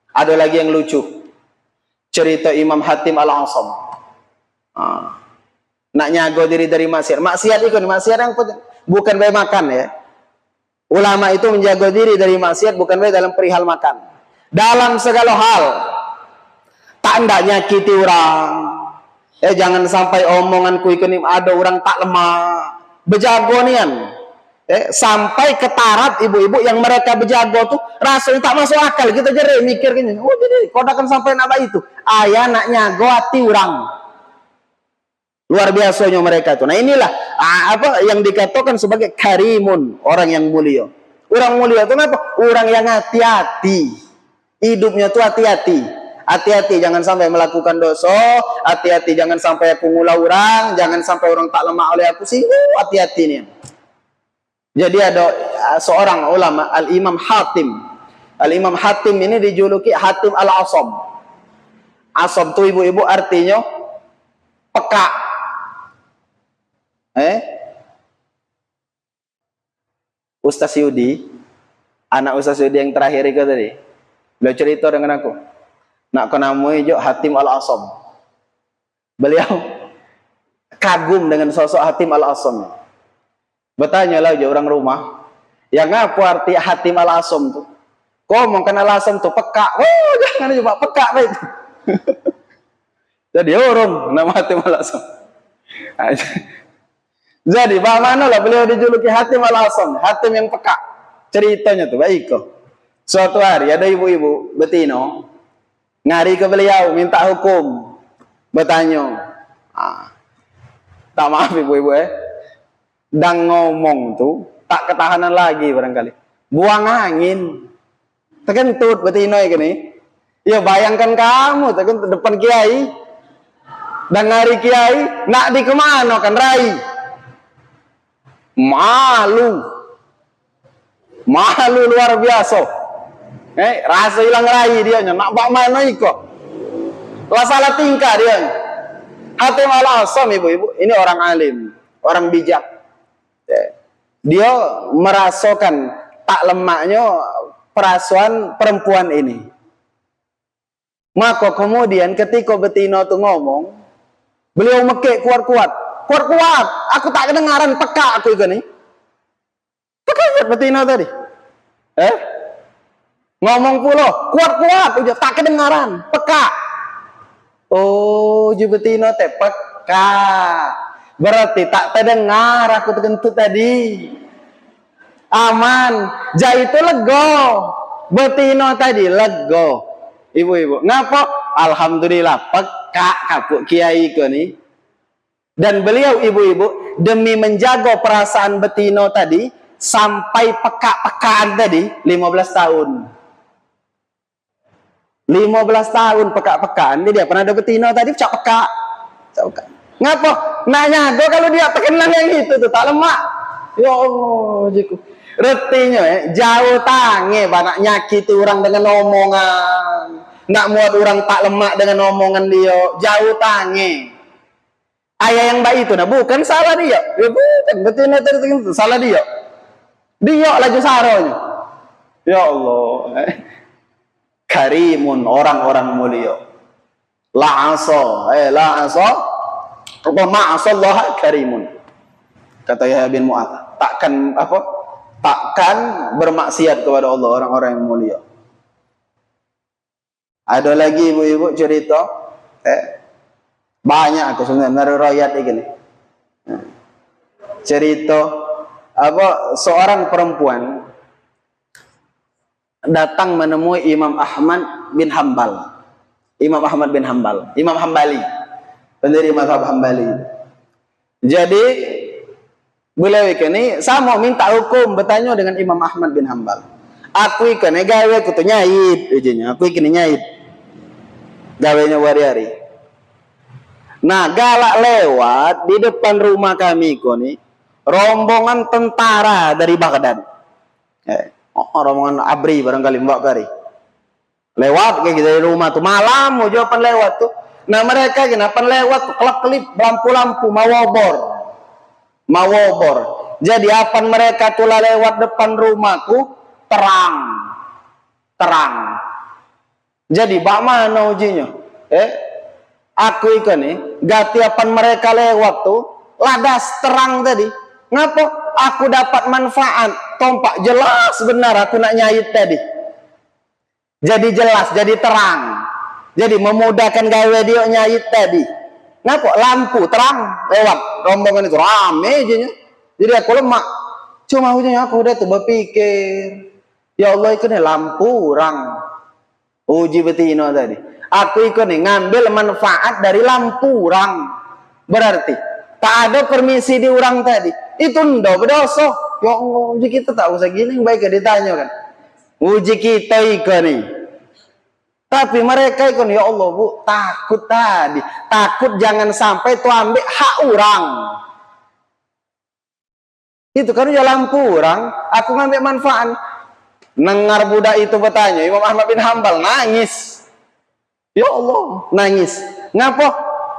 Ada lagi yang lucu, cerita Imam Hatim Al-Asam. Nak nyago diri dari maksiat. Maksiat itu maksiat yang bukan baik makan ya. Ulama itu menjaga diri dari maksiat bukan baik dalam perihal makan. Dalam segala hal. Tak hendak nyakiti orang. Jangan sampai omonganku ini ada orang tak lemah. Bejago nian. Sampai ke taraf ibu-ibu yang mereka bejago tuh rasanya tak masuk akal. Kita jadi mikir gini, oh jadi kau akan sampai apa itu? Ayah nak nyago hati orang. Luar biasanya mereka tuh. Nah inilah apa yang dikatakan sebagai karimun, orang yang mulia. Orang mulia itu apa? Orang yang hati-hati. Hidupnya tuh hati-hati. Hati-hati jangan sampai melakukan dosa, hati-hati jangan sampai aku ngulau orang, jangan sampai orang tak lemah oleh aku sih. Hati-hati nih. Jadi ada seorang ulama, Al-Imam Hatim. Al-Imam Hatim ini dijuluki Hatim Al-Asam. Asam itu ibu-ibu artinya peka. Ustaz Yudi, anak Ustaz Yudi yang terakhir itu tadi, beliau cerita dengan aku. Nak kenamui jo Hatim Al-Asam. Beliau kagum dengan sosok Hatim Al-Asam. Bertanya lah orang rumah, yang apa arti Hatim Al-Asam tuh? Kau mau kenal Al-Asam tuh peka? Oh jangan coba peka itu. Jadi orang nama Hatim Al-Asam. Jadi bagaimana lah beliau dijuluki Hatim Al-Asam, Hatim yang peka. Ceritanya tuh baik kok. Suatu hari ada ibu-ibu betino ngari ke beliau minta hukum. Bertanya, tak maaf ibu-ibu dan ngomong tuh tak ketahanan lagi barangkali, buang angin terkentut betino ini. Ya bayangkan kamu terkentut depan kiai dan ngari kiai nak di kemana kan rai, malu luar biasa. Rasa hilang rai dia nak bak mana ikut lah salah tingkah dia. Hatim Al-Asam ibu-ibu ini orang alim, orang bijak. Dia merasakan tak lemaknya perasaan perempuan ini. Maka kemudian ketika betina itu ngomong, beliau mekik kuat-kuat. Aku tak kedengaran, peka aku ini. Peka betina tadi. Ngomong pula, kuat-kuat, tak kedengaran, peka. Oh, betina teh peka. Berarti tak terdengar aku terkentut tadi. Aman. Jai itu lego. Betino tadi lego. Ibu-ibu. Ngapa? Alhamdulillah peka kapuk kiai ko ni. Dan beliau ibu-ibu demi menjaga perasaan betino tadi sampai peka-pekaan tadi 15 tahun. 15 tahun peka-pekaan. Jadi dia pernah ada betino tadi peka. Ngapa? Nanya gue kalau dia terkenal yang itu tuh tak lemak. Ya Allah, jiku. Retinya jauh tangi banyak nyakiti orang dengan omongan. Nak muat orang tak lemak dengan omongan dia. Jauh tangi. Ayah yang baik itu nah bukan salah dia. Ya bukan, betina tadi itu salah dia. Dia laju saronya. Ya Allah. Karimun, orang-orang mulia. La'asa, ma'asallah karimun. Kata Yahya bin Mu'adz, takkan bermaksiat kepada Allah orang-orang yang mulia. Ada lagi ibu-ibu cerita, banyak aku sebenarnya riwayat ini. Cerita seorang perempuan datang menemui Imam Ahmad bin Hambal. Imam Ahmad bin Hambal, Imam Hambali, pendiri mazhab Hambali. Jadi beliau ini saya mau minta hukum bertanya dengan Imam Ahmad bin Hambal. Aku ikan gawe aku tu nyait ujinya. Aku ikan nyait. Gawenya hari-hari. Nah, galak lewat di depan rumah kami nih rombongan tentara dari Baghdad. Rombongan ABRI barangkali Mbak Kari. Lewat kayak gitu dari rumah tuh malam mau jawaban lewat tuh. Nah mereka kenapa lewat tuh kelap-kelip lampu-lampu mawobor. Jadi apa mereka tuh lewat depan rumahku terang. Jadi bak mana ujinya? Aku ikan nih gatiapan mereka lewat tuh ladas terang tadi. Ngapa? Aku dapat manfaat. Tompak jelas benar aku nak nyait tadi. Jadi jelas, jadi terang. Jadi memudahkan gawe dia nyait tadi. Ngapa? Lampu terang lewat rombongan itu rame aja. Jadi aku lemak. Cuma ujungnya aku udah tuh berpikir, ya Allah itu nih lampu orang. Uji betina tadi. Aku ikut nih ngambil manfaat dari lampu orang. Berarti tak ada permisi di orang tadi. Itu ndak berdosa. Ya Allah, uji kita tak usah gini, baik ditanya kan. Uji kita ikut nih. Tapi mereka ikut, ya Allah bu, takut tadi. Takut jangan sampai tuh ambil hak orang. Itu kan ya lampu orang. Aku ngambil manfaat. Nengar budak itu bertanya, Imam Ahmad bin Hambal nangis. Ya Allah, nangis. Ngapa?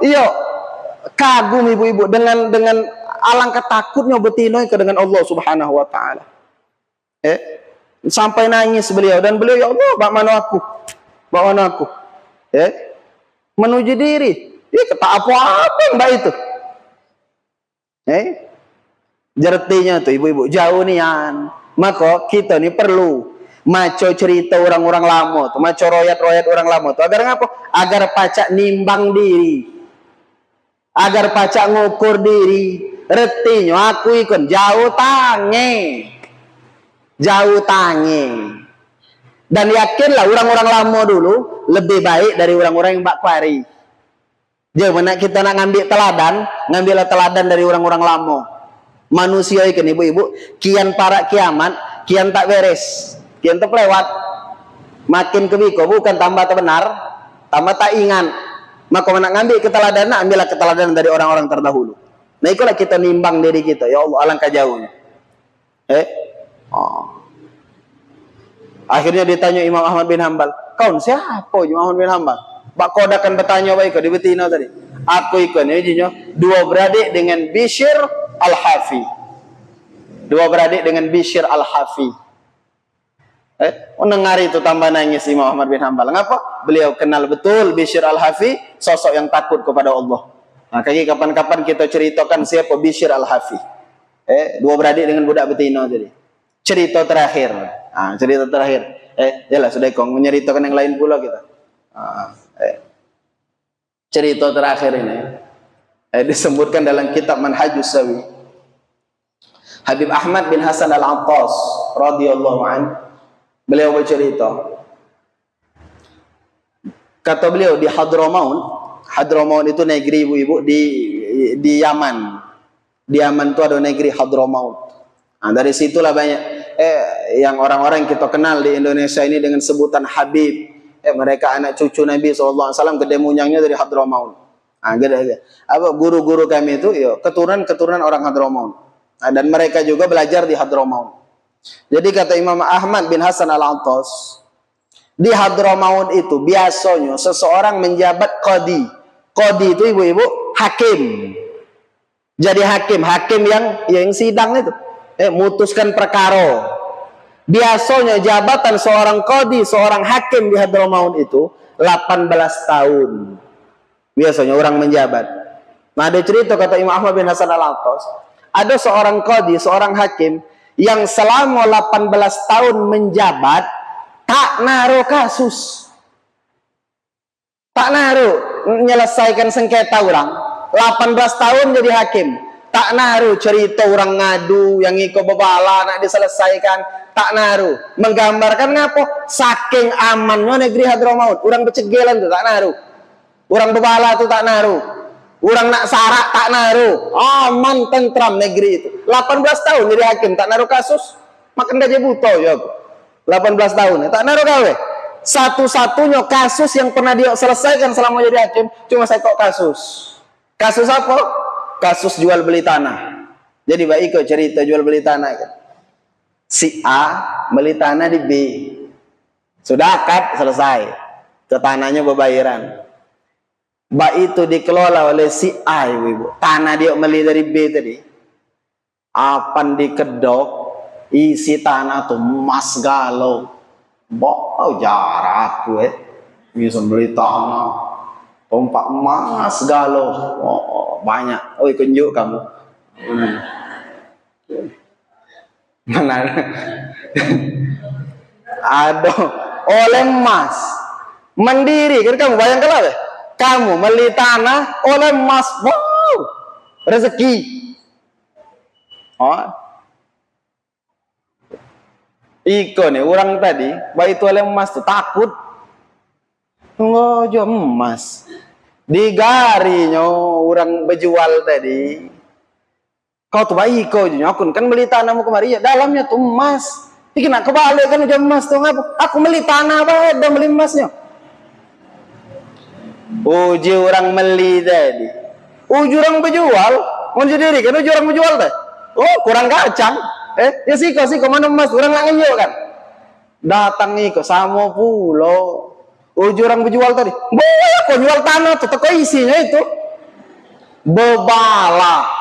Iya, kagum ibu-ibu dengan alangkah takutnya betina dengan Allah Subhanahu wa taala. Sampai nangis beliau dan beliau, ya Allah, bak mana aku? Menuju diri. Tak apa-apa mbak itu. Jertinya tuh ibu-ibu jauh nian. Maka kita nih perlu maco cerita orang-orang lama tuh, maco royat-royat orang lama tuh agar ngapa? Agar pacak nimbang diri. Agar pacak ngukur diri. Retinya aku ikut jauh tangi. Dan yakinlah orang-orang lama dulu lebih baik dari orang-orang yang bakwari. Jangan kita nak ngambil teladan dari orang-orang lama. Manusia ikan ibu-ibu kian para kiamat, kian tak beres, kian tak lewat. Makin kebiko bukan tambah tak benar, tambah tak ingat. Maka nak ngambil keteladanan, ambillah keteladanan dari orang-orang terdahulu. Nah itulah kita nimbang diri kita. Ya Allah, alangkah jauhnya. Akhirnya ditanya Imam Ahmad bin Hambal, kau siapa Imam Ahmad bin Hambal? Bak kau akan bertanya baik di betina tadi. Aku ikut ini dua beradik dengan Bishr Al-Hafi. Mendengar itu tambah nangis Imam Ahmad bin Hambal. Ngapa? Beliau kenal betul Bishr Al-Hafi, sosok yang takut kepada Allah. Nah, kapan-kapan kita ceritakan siapa Bishr Al-Hafi. Dua beradik dengan budak betina tadi. Cerita terakhir. Yalah sudah kong menceritakan yang lain pula kita. Cerita terakhir ini disebutkan dalam kitab Manhajus Sawi. Habib Ahmad bin Hasan Al-Attas radhiyallahu anhu beliau bercerita. Kata beliau di Hadramaut itu negeri ibu-ibu di di Yaman. Di Yaman itu ada negeri Hadramaut. Nah, dari situlah banyak yang orang-orang kita kenal di Indonesia ini dengan sebutan Habib. Mereka anak cucu Nabi SAW, gede munyangnya dari Hadramaut. Nah, guru-guru kami itu keturunan orang Hadramaut. Nah, dan mereka juga belajar di Hadramaut. Jadi kata Imam Ahmad bin Hasan Al-Attas, di Hadramaut itu biasanya seseorang menjabat qadi. Qadi itu ibu-ibu hakim. Jadi hakim yang sidang itu, mutuskan perkara. Biasanya jabatan seorang qadi, seorang hakim di Hadramaut itu 18 tahun. Biasanya orang menjabat. Nah, ada cerita kata Imam Ahmad bin Hasan Al-Attas, ada seorang qadi, seorang hakim yang selama 18 tahun menjabat tak naruh kasus, tak naruh menyelesaikan sengketa orang. 18 tahun jadi hakim, tak naruh cerita orang ngadu yang ikut bebala nak diselesaikan, tak naruh. Menggambarkan ngapa? Saking amannya negeri Hadramaut, orang bercegelan tuh tak naruh, orang bebala tuh tak naruh, orang nak sarak tak naruh, aman tentram negeri itu. 18 tahun jadi hakim, tak naruh kasus, makan gaji buta ya. 18 tahun, tak naruh gawe. Satu-satunya kasus yang pernah dia selesaikan selama jadi hakim cuma sekok kasus. Kasus apa? Kasus jual beli tanah. Jadi baik kok cerita jual beli tanah kan. Si A beli tanah di B, sudah akad selesai, ke tanahnya berbayaran. Baik itu dikelola oleh si A, ibu. Tanah dia beli dari B tadi, apan dikedok, isi tanah tuh emas galau. Bau jarak bisa beli tanah pompak emas galau. Banyak. Kunjuk kamu. Mana? Aduh, oleh emas mandiri kan kamu bayangkan lah, kamu beli tanah oleh emas. Wow, rezeki. Iko nih orang tadi, baik itu oleh emas tuh takut ngojo emas. Digarinya orang berjual tadi. Kau tuh baik kau nyokun kan beli tanahmu kemari ya, dalamnya tuh emas. Iki nak kebalik kan udah emas tuh ngapa? Aku beli tanah apa dan beli emasnya. Uji orang beli tadi. Uji orang berjual, mau diri kan uji orang berjual tadi. Oh, kurang kacang. Ya sih kau mana emas orang nggak ngenyok kan. Datang nih ke sama pulau. Uji orang berjual tadi. Boleh kau jual tanah tuh teko isinya itu. Bebala.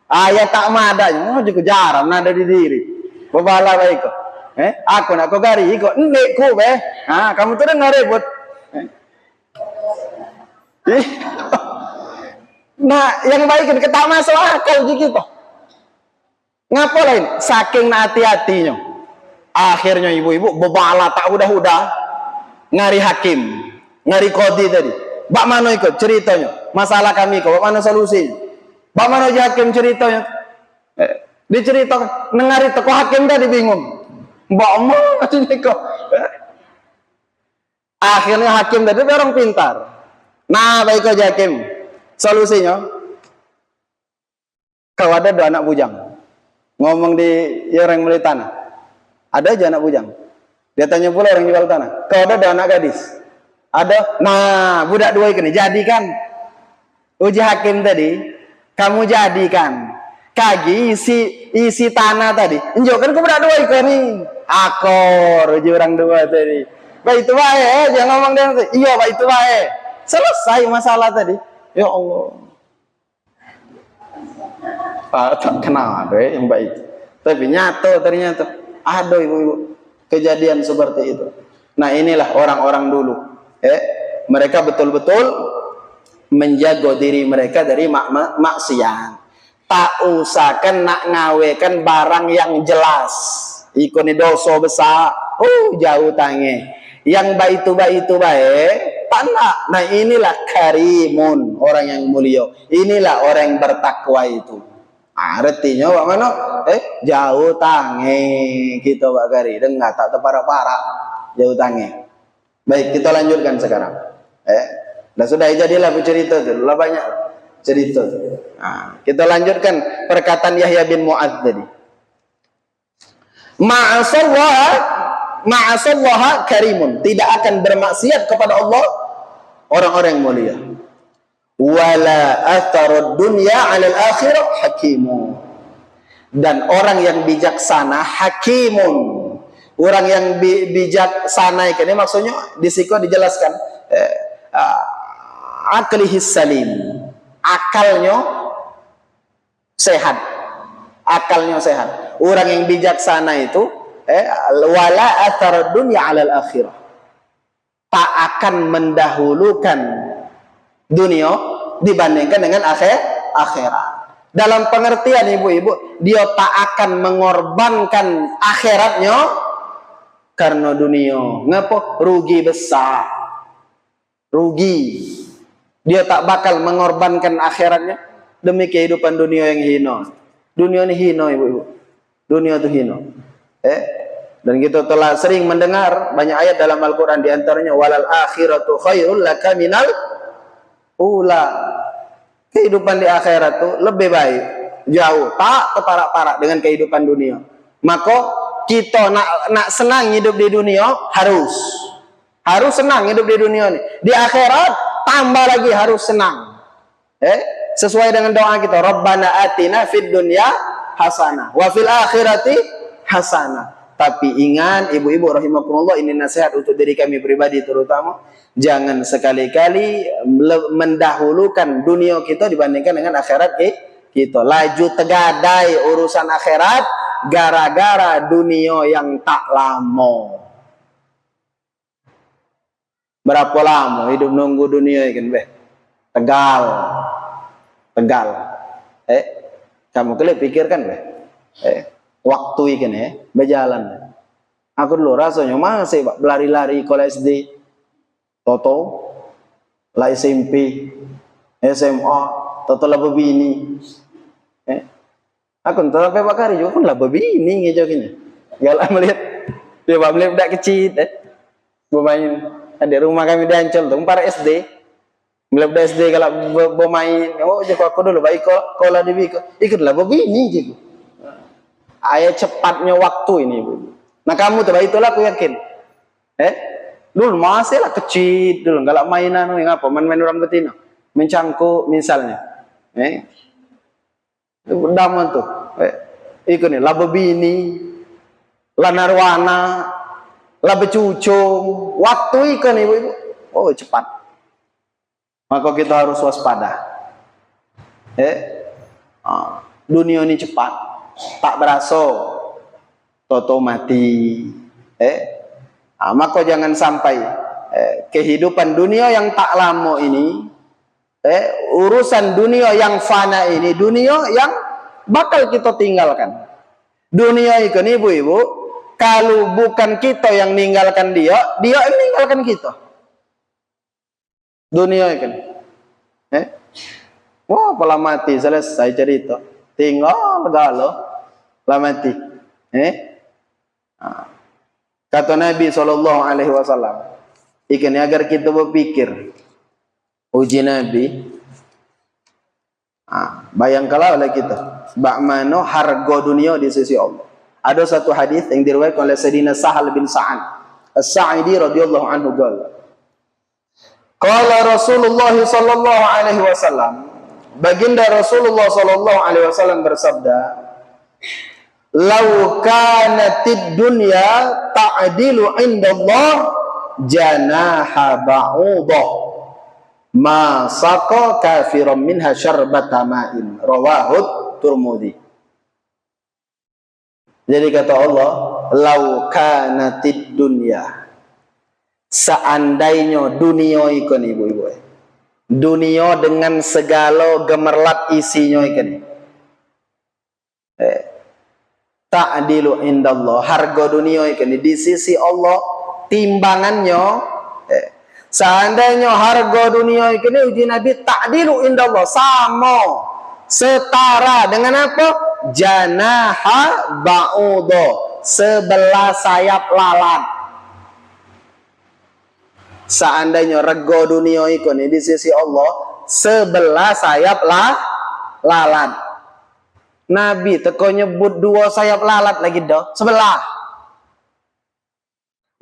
Ayat tak madanya, mau juga jarang nada di diri. Bebala baik kok. Aku nak kau gari kok nek ku be. Ah, kamu tuh udah ngarepot. Nah, yang baik kan kita masuk akal gitu. Ngapa lain? Saking hati-hatinya. Akhirnya ibu-ibu bebala tak udah-udah ngari hakim, ngari qadi tadi. Bak mana ikut ceritanya? Masalah kami kok, bak mana solusinya? Bak mana aja hakim ceritanya? Diceritakan, ngari teko hakim tadi bingung. Bak mana ini kok? Akhirnya hakim tadi orang pintar. Nah, baik aja hakim. Solusinya, kau ada 2 anak bujang. Ngomong di orang beli tanah. Ada aja anak bujang. Dia tanya pula orang jual tanah. Kau ada 2 anak gadis. Ada. Nah, budak 2 ini jadikan. Uji hakim tadi, kamu jadikan. Kagi isi tanah tadi. Enjokan ke budak 2 ini. Akor uji orang 2 tadi. Baik itu baik, jangan ngomong dia. Iya, baik itu baik. Selesai masalah tadi. Ya Allah. Tak kenal ada yang baik. Tapi nyata ternyata ada ibu-ibu kejadian seperti itu. Nah, inilah orang-orang dulu. Mereka betul-betul menjaga diri mereka dari maksiat. Tak usahkan nak ngawekan barang yang jelas. Ikoni dosa besar. Jauh tangi. Yang baik itu baik. Tak nak. Nah, inilah karimun, orang yang mulia. Inilah orang yang bertakwa itu. Artinya Pak Mano, jauh tangi kita Pak Gari, dengar tak terparah-parah, jauh tangi. Baik, kita lanjutkan sekarang. Dan sudah jadilah bercerita itu, lah banyak. cerita. Nah, kita lanjutkan perkataan Yahya bin Mu'adz tadi. Ma'asallaha karimun, tidak akan bermaksiat kepada Allah orang-orang yang mulia. Wala atharud dunya 'alal akhirah hakimun. Dan orang yang bijaksana, hakimun. Orang yang bijaksana ini maksudnya disiko dijelaskan aklihis salim. Akalnya sehat. Akalnya sehat. Orang yang bijaksana itu wala atharud dunya 'alal akhirah. Tak akan mendahulukan dunia dibandingkan dengan akhirat. Dalam pengertian ibu-ibu, dia tak akan mengorbankan akhiratnya karena dunia. Ngapa? Rugi besar. Rugi. Dia tak bakal mengorbankan akhiratnya demi kehidupan dunia yang hina. Dunia ini hina ibu-ibu. Dunia itu hina. Dan kita telah sering mendengar banyak ayat dalam Al-Quran, di antaranya walal akhiratu khairul laka minal ula. Kehidupan di akhirat itu lebih baik, jauh, tak terparak-parak dengan kehidupan dunia. Maka kita nak senang hidup di dunia, harus senang hidup di dunia ini. Di akhirat tambah lagi harus senang. Sesuai dengan doa kita, Rabbana atina fid dunya hasanah wa fil akhirati hasanah. Tapi ingat ibu-ibu rahimakumullah, ini nasihat untuk diri kami pribadi terutama, jangan sekali-kali mendahulukan dunia kita dibandingkan dengan akhirat kita. Laju tegadai urusan akhirat gara-gara dunia yang tak lama. Berapa lama hidup nunggu dunia kan beh? Tegal. Kamu kali pikirkan beh? Waktu ikan berjalan. Aku dulu rasanya masih berlari-lari kalau SD, toto, lah SMP, SMA, toto lah bebini. Aku entah apa bakari juga pun lah bebini ngejok ini. Galak melihat dia melihat budak kecil, bermain. Ada rumah kami di Ancol tuh, para SD. Melihat budak SD kalau bermain, oh jauh aku dulu baik kau lah dibiko, ikutlah bebini gitu. Ayat cepatnya waktu ini, Bu. Nah kamu tuh, itulah aku yakin. Dulu masih lah kecil dulu, galak mainan yang apa, main-main orang betina, mencangkuk misalnya. Daman tuh, ikut nih, lah bebini, lah narwana, lah becucung, waktu ikan ibu-ibu, oh cepat. Maka kita harus waspada. Dunia ini cepat. Tak berasa toto mati. Maka jangan sampai kehidupan dunia yang tak lama ini, urusan dunia yang fana ini, dunia yang bakal kita tinggalkan. Dunia itu ibu-ibu, kalau bukan kita yang meninggalkan dia yang meninggalkan kita. Dunia itu wah pala mati, selesai cerita, tinggal galau lah mati. Kata Nabi SAW, ikan agar kita berpikir uji Nabi, bayangkanlah oleh kita bagaimana harga dunia di sisi Allah. Ada satu hadis yang diriwayatkan oleh Sayyidina Sahal bin Sa'ad As-Sa'idi radhiyallahu anhu qala Rasulullah sallallahu alaihi wasallam, baginda Rasulullah sallallahu alaihi wasallam bersabda, "Lau kanatid dunya ta'dilu 'indallah janaha ba'udah ma saqa kafiran minha syarbata ma'in." Rawahu Tirmidzi. Jadi kata Allah, "Lau kanatid dunya", seandainya dunia ikan ibu-ibu, dunia dengan segala gemerlap isinya ikan, ta'dilu indallah, harga dunia ini di sisi Allah timbangannya, seandainya harga dunia ini uji Nabi ta'dilu indallah, sama setara dengan apa? Janaha ba'udo, sebelah sayap lalat. Seandainya rego dunia ini di sisi Allah sebelah sayap lalat. Nabi teko nyebut 2 sayap lalat lagi dah, sebelah.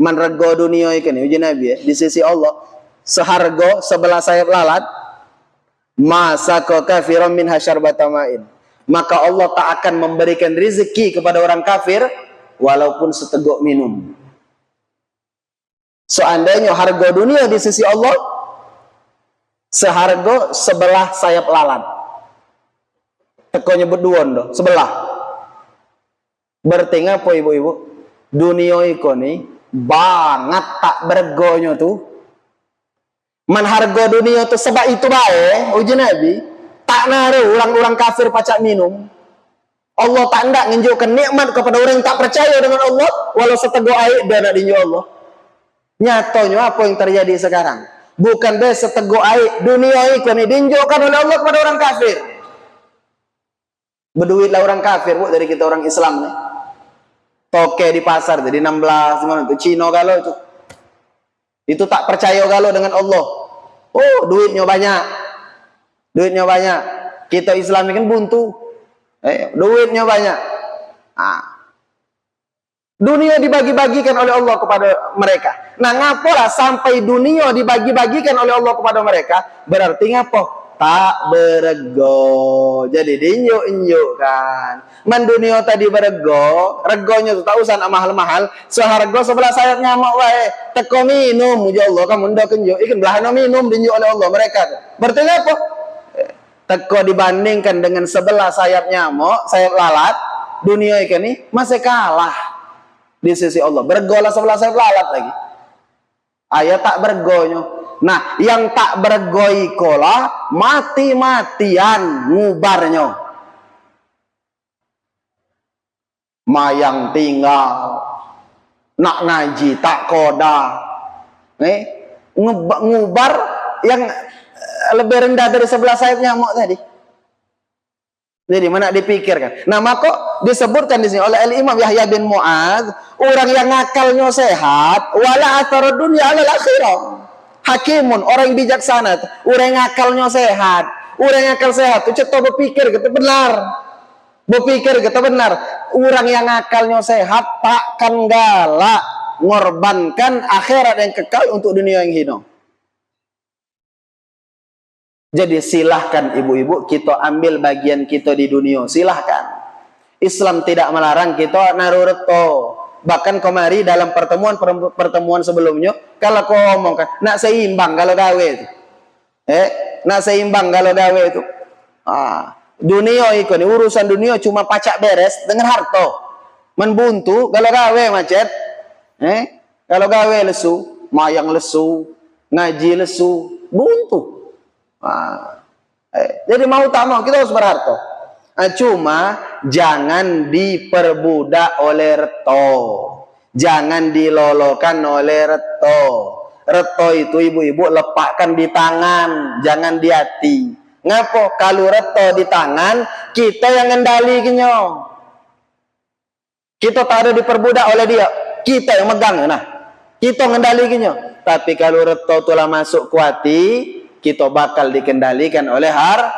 Man rego dunia ikan uji Nabi ya, di sisi Allah seharga sebelah sayap lalat, masa kafiran min hasyarbatamain. Maka Allah tak akan memberikan rezeki kepada orang kafir walaupun seteguk minum. Seandainya harga dunia di sisi Allah seharga sebelah sayap lalat, teko nyebut 2 ndo, sebelah. Berarti ngapa ibu-ibu? Dunia iko ni banget tak bergonyo tuh. Man harga dunia tuh sebab itu baik, uji Nabi. Tak naruh orang-orang kafir pacak minum. Allah tak hendak menunjukkan nikmat kepada orang yang tak percaya dengan Allah, walau seteguk air dia nak dinjuk Allah. Nyatanya apa yang terjadi sekarang? Bukan dia seteguk air, dunia ini dinjukkan oleh Allah kepada orang kafir. Berduitlah orang kafir bu, dari kita orang Islam nih. Toke di pasar jadi 16 mana tuh Cino galau itu tak percaya galau dengan Allah. Oh duitnya banyak. Duitnya banyak. Kita Islam kan buntu. Duitnya banyak. Dunia dibagi-bagikan oleh Allah kepada mereka. Nah, ngapalah sampai dunia dibagi-bagikan oleh Allah kepada mereka? Berarti ngapa? Tak berego. Jadi diinjuk-injuk kan. Man dunia tadi berego, regonya tu tak usah nak mahal-mahal. Seharga sebelah sayap nyamuk wae. Teko minum, ya Allah kamu ndak kenjuk. Ikan belahana minum diinjuk oleh Allah mereka. Berarti ngapa? Teko dibandingkan dengan sebelah sayap nyamuk, sayap lalat, dunia ikan ini masih kalah di sisi Allah. Bergolah sebelah sayap lalat lagi. Ayat tak bergonyo. Nah, yang tak bergoi kola mati-matian ngubarnya. Mayang tinggal, nak ngaji tak koda. Ngubar yang lebih rendah dari sebelah sayap nyamuk tadi. Jadi mana dipikirkan. Nah, maka disebutkan di sini oleh Imam Yahya bin Mu'adz, orang yang akalnya sehat, wala athara dunya ala akhirah. Hakimun, orang yang bijaksana, orang yang akalnya sehat. Orang yang akal sehat itu ceto berpikir gitu benar. Berpikir gitu benar. Orang yang akalnya sehat takkan galak ngorbankan akhirat yang kekal untuk dunia yang hina. Jadi silahkan ibu-ibu kita ambil bagian kita di dunia, silahkan. Islam tidak melarang kita naruh reto. Bahkan kemari dalam pertemuan sebelumnya, kalau kau ngomongkan nak seimbang kalau gawe itu, nak seimbang kalau gawe itu, dunia itu nih urusan dunia cuma pacak beres dengan harta, menbuntu kalau gawe macet, kalau gawe lesu, mayang lesu, ngaji lesu, buntu. Jadi mau tak mau kita harus berharta. Cuma jangan diperbudak oleh reto, jangan dilolokan oleh reto. Reto itu ibu-ibu lepaskan di tangan, jangan di hati. Ngapo? Kalau reto di tangan, kita yang ngendalikannya. Kita tak ada diperbudak oleh dia, kita yang megang. Nah, kita ngendalikannya. Tapi kalau reto telah masuk ke hati, kita bakal dikendalikan oleh harta.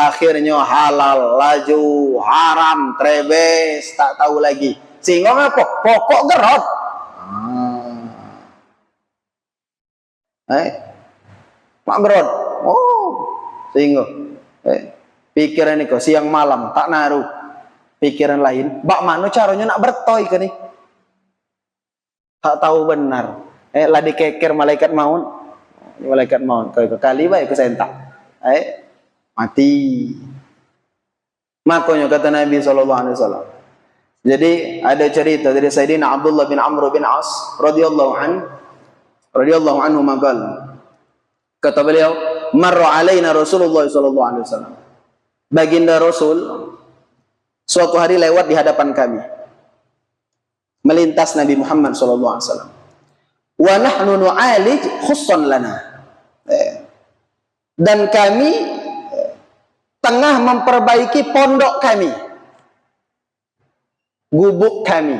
Akhirnya halal, laju, haram, trebes, tak tahu lagi. Sehingga apa? Pokok gerot. Mak gerot. Oh, sehingga pikiran ini kok siang malam tak naruh pikiran lain. Bak mana caranya nak bertoy ke nih? Tak tahu benar. Lah dikeker malaikat maut. Malaikat maut kali baik kesentak. Mati. Makanya kata Nabi SAW. Jadi ada cerita dari Sayyidina Abdullah bin Amr bin As radhiyallahu anhu maqal. Kata beliau, marra alaina Rasulullah SAW. Baginda Rasul suatu hari lewat di hadapan kami. Melintas Nabi Muhammad SAW. Wa nahnu nu'alij khussan lana. Dan kami tengah memperbaiki pondok kami, gubuk kami.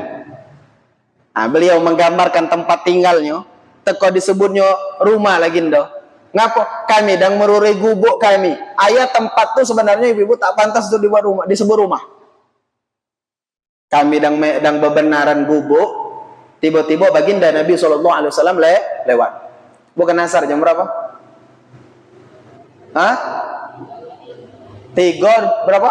Beliau menggambarkan tempat tinggalnya, teko disebutnya rumah lagi ndo. Ngapa? Kami dang meruri gubuk kami. Ayat tempat tuh sebenarnya ibu-ibu tak pantas untuk dibuat rumah, disebut rumah. Kami dang bebenaran gubuk, tiba-tiba baginda Nabi SAW lewat. Bukan asar jam berapa? Hah? 3 berapa?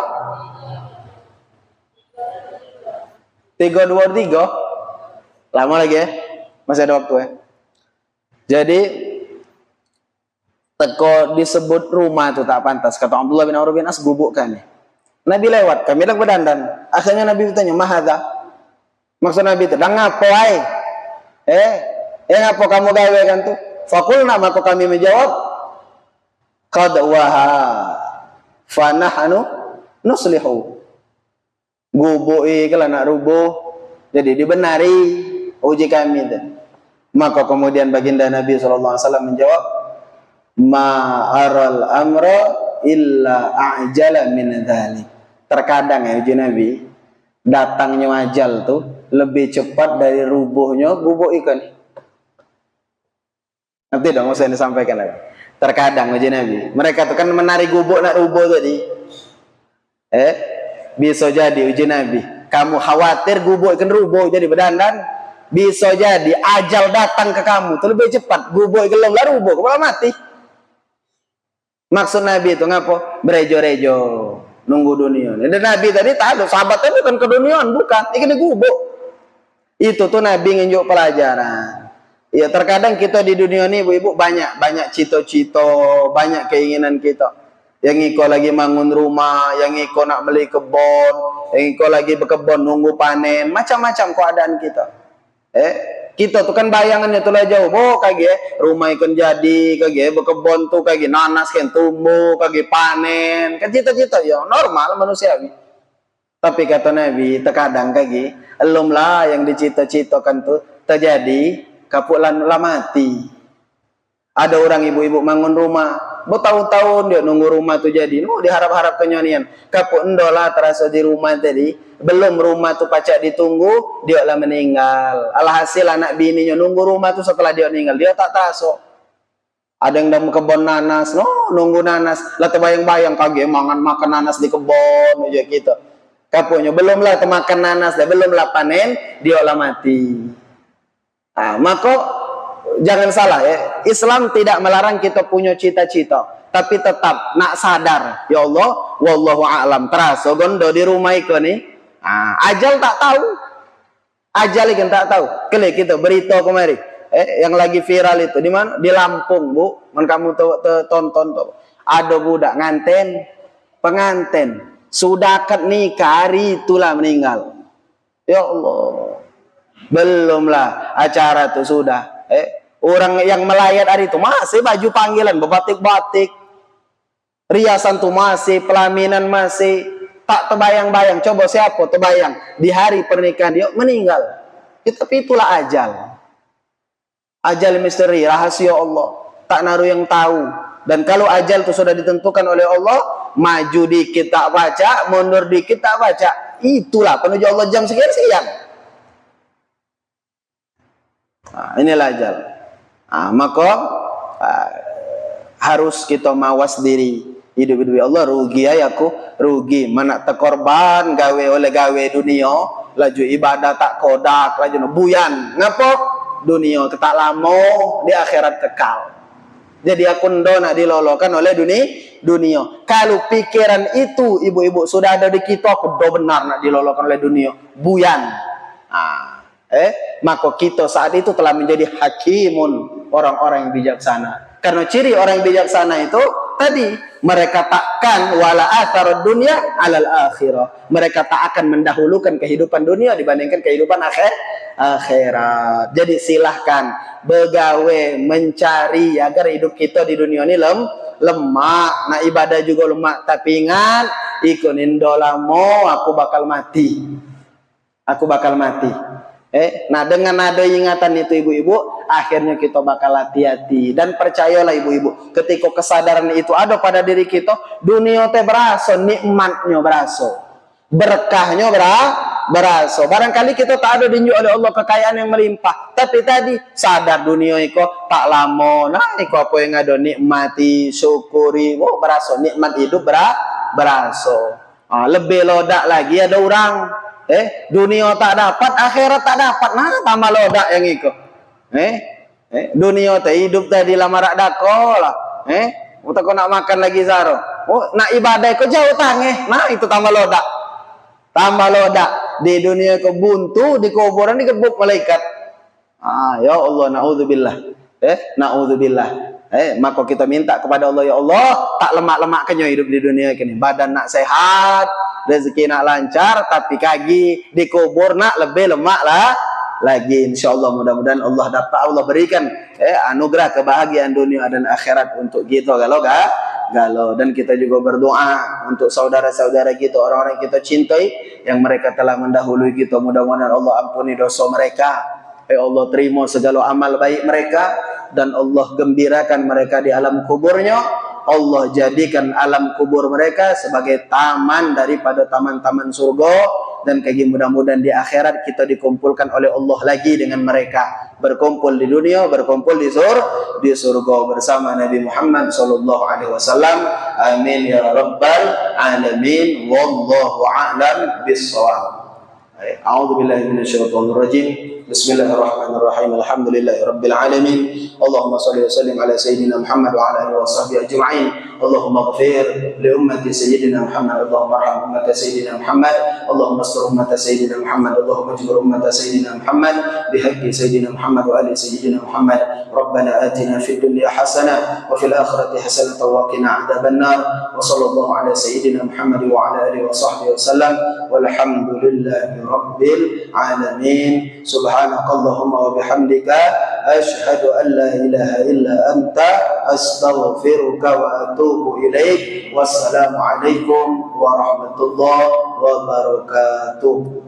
3:23. Lama lagi ya? Masih ada waktu ya? Jadi teko disebut rumah itu tak pantas. Kata Abdullah bin Amr bin As, gubuk kami. Nabi lewat, kami lagi berdandan. Akhirnya Nabi bertanya, "Mahadha?" Maksud Nabi itu, "Dang ngapo ai?" Ngapo kamu gawe kan tuh? Fakulna, maka kami menjawab, "Qad waha fanahnu nuslihu." Gubuk kalau nak rubuh, jadi dibenari uji kami itu. Maka kemudian baginda Nabi SAW menjawab, "Ma aral amra illa a'jala min dzalik." Terkadang ya uji Nabi, datangnya ajal tuh lebih cepat dari rubuhnya gubuk ikan. Nanti dong saya disampaikan lagi. Terkadang uji Nabi, mereka tuh kan menari gubuk nak rubuh tadi. Bisa jadi uji Nabi, kamu khawatir gubuk ikan rubuh jadi berdandan, bisa jadi ajal datang ke kamu tuh lebih cepat, gubuk ikan lah rubuh, kepala mati. Maksud Nabi itu ngapa? Berejo-rejo, nunggu dunia. Dan Nabi tadi tak ada, sahabatnya bukan ke dunia, bukan, ini gubuk. Itu tuh Nabi nginjuk pelajaran. Ya terkadang kita di dunia ini ibu-ibu banyak cita-cita, banyak keinginan kita. Yang iko lagi bangun rumah, yang iko nak beli kebun, yang iko lagi berkebun nunggu panen, macam-macam keadaan kita. Kita tuh kan bayangannya tuh lah jauh. Oh kage rumah ikan jadi, kage berkebun tuh kage nanas kan tumbuh, kage panen. Kan cita-cita ya normal manusiawi. Tapi kata Nabi, terkadang kage elum lah yang dicita-citakan tuh terjadi, kapulan lah mati. Ada orang ibu-ibu bangun rumah, bertahun-tahun dia nunggu rumah tuh jadi. Diharap-harap kenyonian. Kapuk endola terasa di rumah tadi, belum rumah tuh pacak ditunggu, dia lah meninggal. Alhasil anak bininya nunggu rumah tuh setelah dia meninggal, dia tak taso. Ada yang dalam kebun nanas, nunggu nanas. Lah terbayang-bayang kage makan nanas di kebun aja gitu. Kapuknya belum lah termakan nanas, belum lah panen, dia lah mati. Maka jangan salah ya, Islam tidak melarang kita punya cita-cita, tapi tetap nak sadar, ya Allah, wallahu a'lam, terasa gondo di rumah iku nih, ajal tak tahu, ajal ikan tak tahu. Kali kita berita kemari, yang lagi viral itu di mana? Di Lampung, Bu. Kamu tonton tuh, ada budak pengantin, sudah akad nikah hari itulah meninggal. Ya Allah, belumlah acara tuh sudah. Orang yang melayat hari itu masih baju panggilan berbatik-batik, riasan tuh masih, pelaminan masih, tak terbayang-bayang. Coba siapa terbayang di hari pernikahan dia meninggal. Tapi itulah ajal misteri, rahasia Allah, tak naruh yang tahu. Dan kalau ajal itu sudah ditentukan oleh Allah, maju dikit tak baca, mundur dikit tak baca, itulah penuju Allah jam sekian. Inilah ajal. Maka harus kita mawas diri. Hidup Allah rugi aku rugi. Mana terkorban gawe oleh gawe dunia, laju ibadah tak kodak, laju buyan. Ngapa? Dunia ketak lama, di akhirat kekal. Jadi aku nak dilolokan oleh dunia. Kalau pikiran itu ibu-ibu sudah ada di kita, aku benar nak dilolokan oleh dunia, buyan. Maka kita saat itu telah menjadi hakimun, orang-orang yang bijaksana. Karena ciri orang yang bijaksana itu tadi, mereka takkan wala atharud dunya alal akhirah. Mereka tak akan mendahulukan kehidupan dunia dibandingkan kehidupan akhirat. Jadi silahkan begawe mencari agar hidup kita di dunia ini lemak. Nah ibadah juga lemak, tapi ingat ikunin dolamo, aku bakal mati. Nah dengan ada ingatan itu ibu-ibu, akhirnya kita bakal hati-hati. Dan percayalah ibu-ibu, ketika kesadaran itu ada pada diri kita, dunia teh berasa, nikmatnya berasa, berkahnya berasa. Barangkali kita tak ada dinjuk oleh Allah kekayaan yang melimpah, tapi tadi sadar dunia iko tak lama. Nah, iko apa yang ada nikmati, syukuri, berasa nikmat hidup berasa. Lebih lodak lagi ada orang dunia tak dapat, akhirat tak dapat. Nah, tambah lodak yang iko. Dunia tak hidup tadi lama rak dako lah. Utak kau nak makan lagi zaro. Nak ibadah kau jauh tangeh. Nah, itu tambah lodak. Tambah lodak. Di dunia kau buntu, di kuburan digebuk malaikat. Ya Allah, naudzubillah. Naudzubillah. Maka kita minta kepada Allah, ya Allah, tak lemak-lemakkannya hidup di dunia ini. Badan nak sehat, rezeki nak lancar, tapi kaki di kubur nak lebih lemak lah lagi. InsyaAllah mudah-mudahan Allah berikan anugerah kebahagiaan dunia dan akhirat untuk kita galau. Dan kita juga berdoa untuk saudara-saudara kita, orang-orang yang kita cintai, yang mereka telah mendahului kita. Mudah-mudahan Allah ampuni dosa mereka. Allah terima segala amal baik mereka, dan Allah gembirakan mereka di alam kuburnya. Allah jadikan alam kubur mereka sebagai taman daripada taman-taman surga, dan kayak mudah-mudahan di akhirat kita dikumpulkan oleh Allah lagi dengan mereka, berkumpul di dunia, berkumpul di surga bersama Nabi Muhammad sallallahu alaihi wasallam. Amin ya rabbal alamin. Wallahu a'lam bissawab. A'udzu billahi minasyaitonir rajim. Bismillahirrahmanirrahim. Alhamdulillahirabbil alamin. Allahumma shalli wa sallim ala sayyidina Muhammad wa ala alihi wa sahbihi ajma'in. Allahumma ighfir li ummati sayyidina Muhammad. Allahumma arham ummata sayyidina Muhammad. Allahumma astur ummata sayyidina Muhammad. Allahumma ajbur ummata sayyidina Muhammad bihaqqi sayyidina Muhammad wa ali sayyidina Muhammad. Rabbana atina fid dunya hasanah wa fil akhirati hasanah wa qina adzaban nar. Wa sallallahu ala sayyidina Muhammad wa ala alihi wa sahbihi wasallam. Walhamdulillahi rabbil alamin. Subhanakallahumma wa bihamdika asyhadu an la ilaha illa anta astaghfiruka wa atubu ilaik. Wassalamu alaikum warahmatullahi wabarakatuh.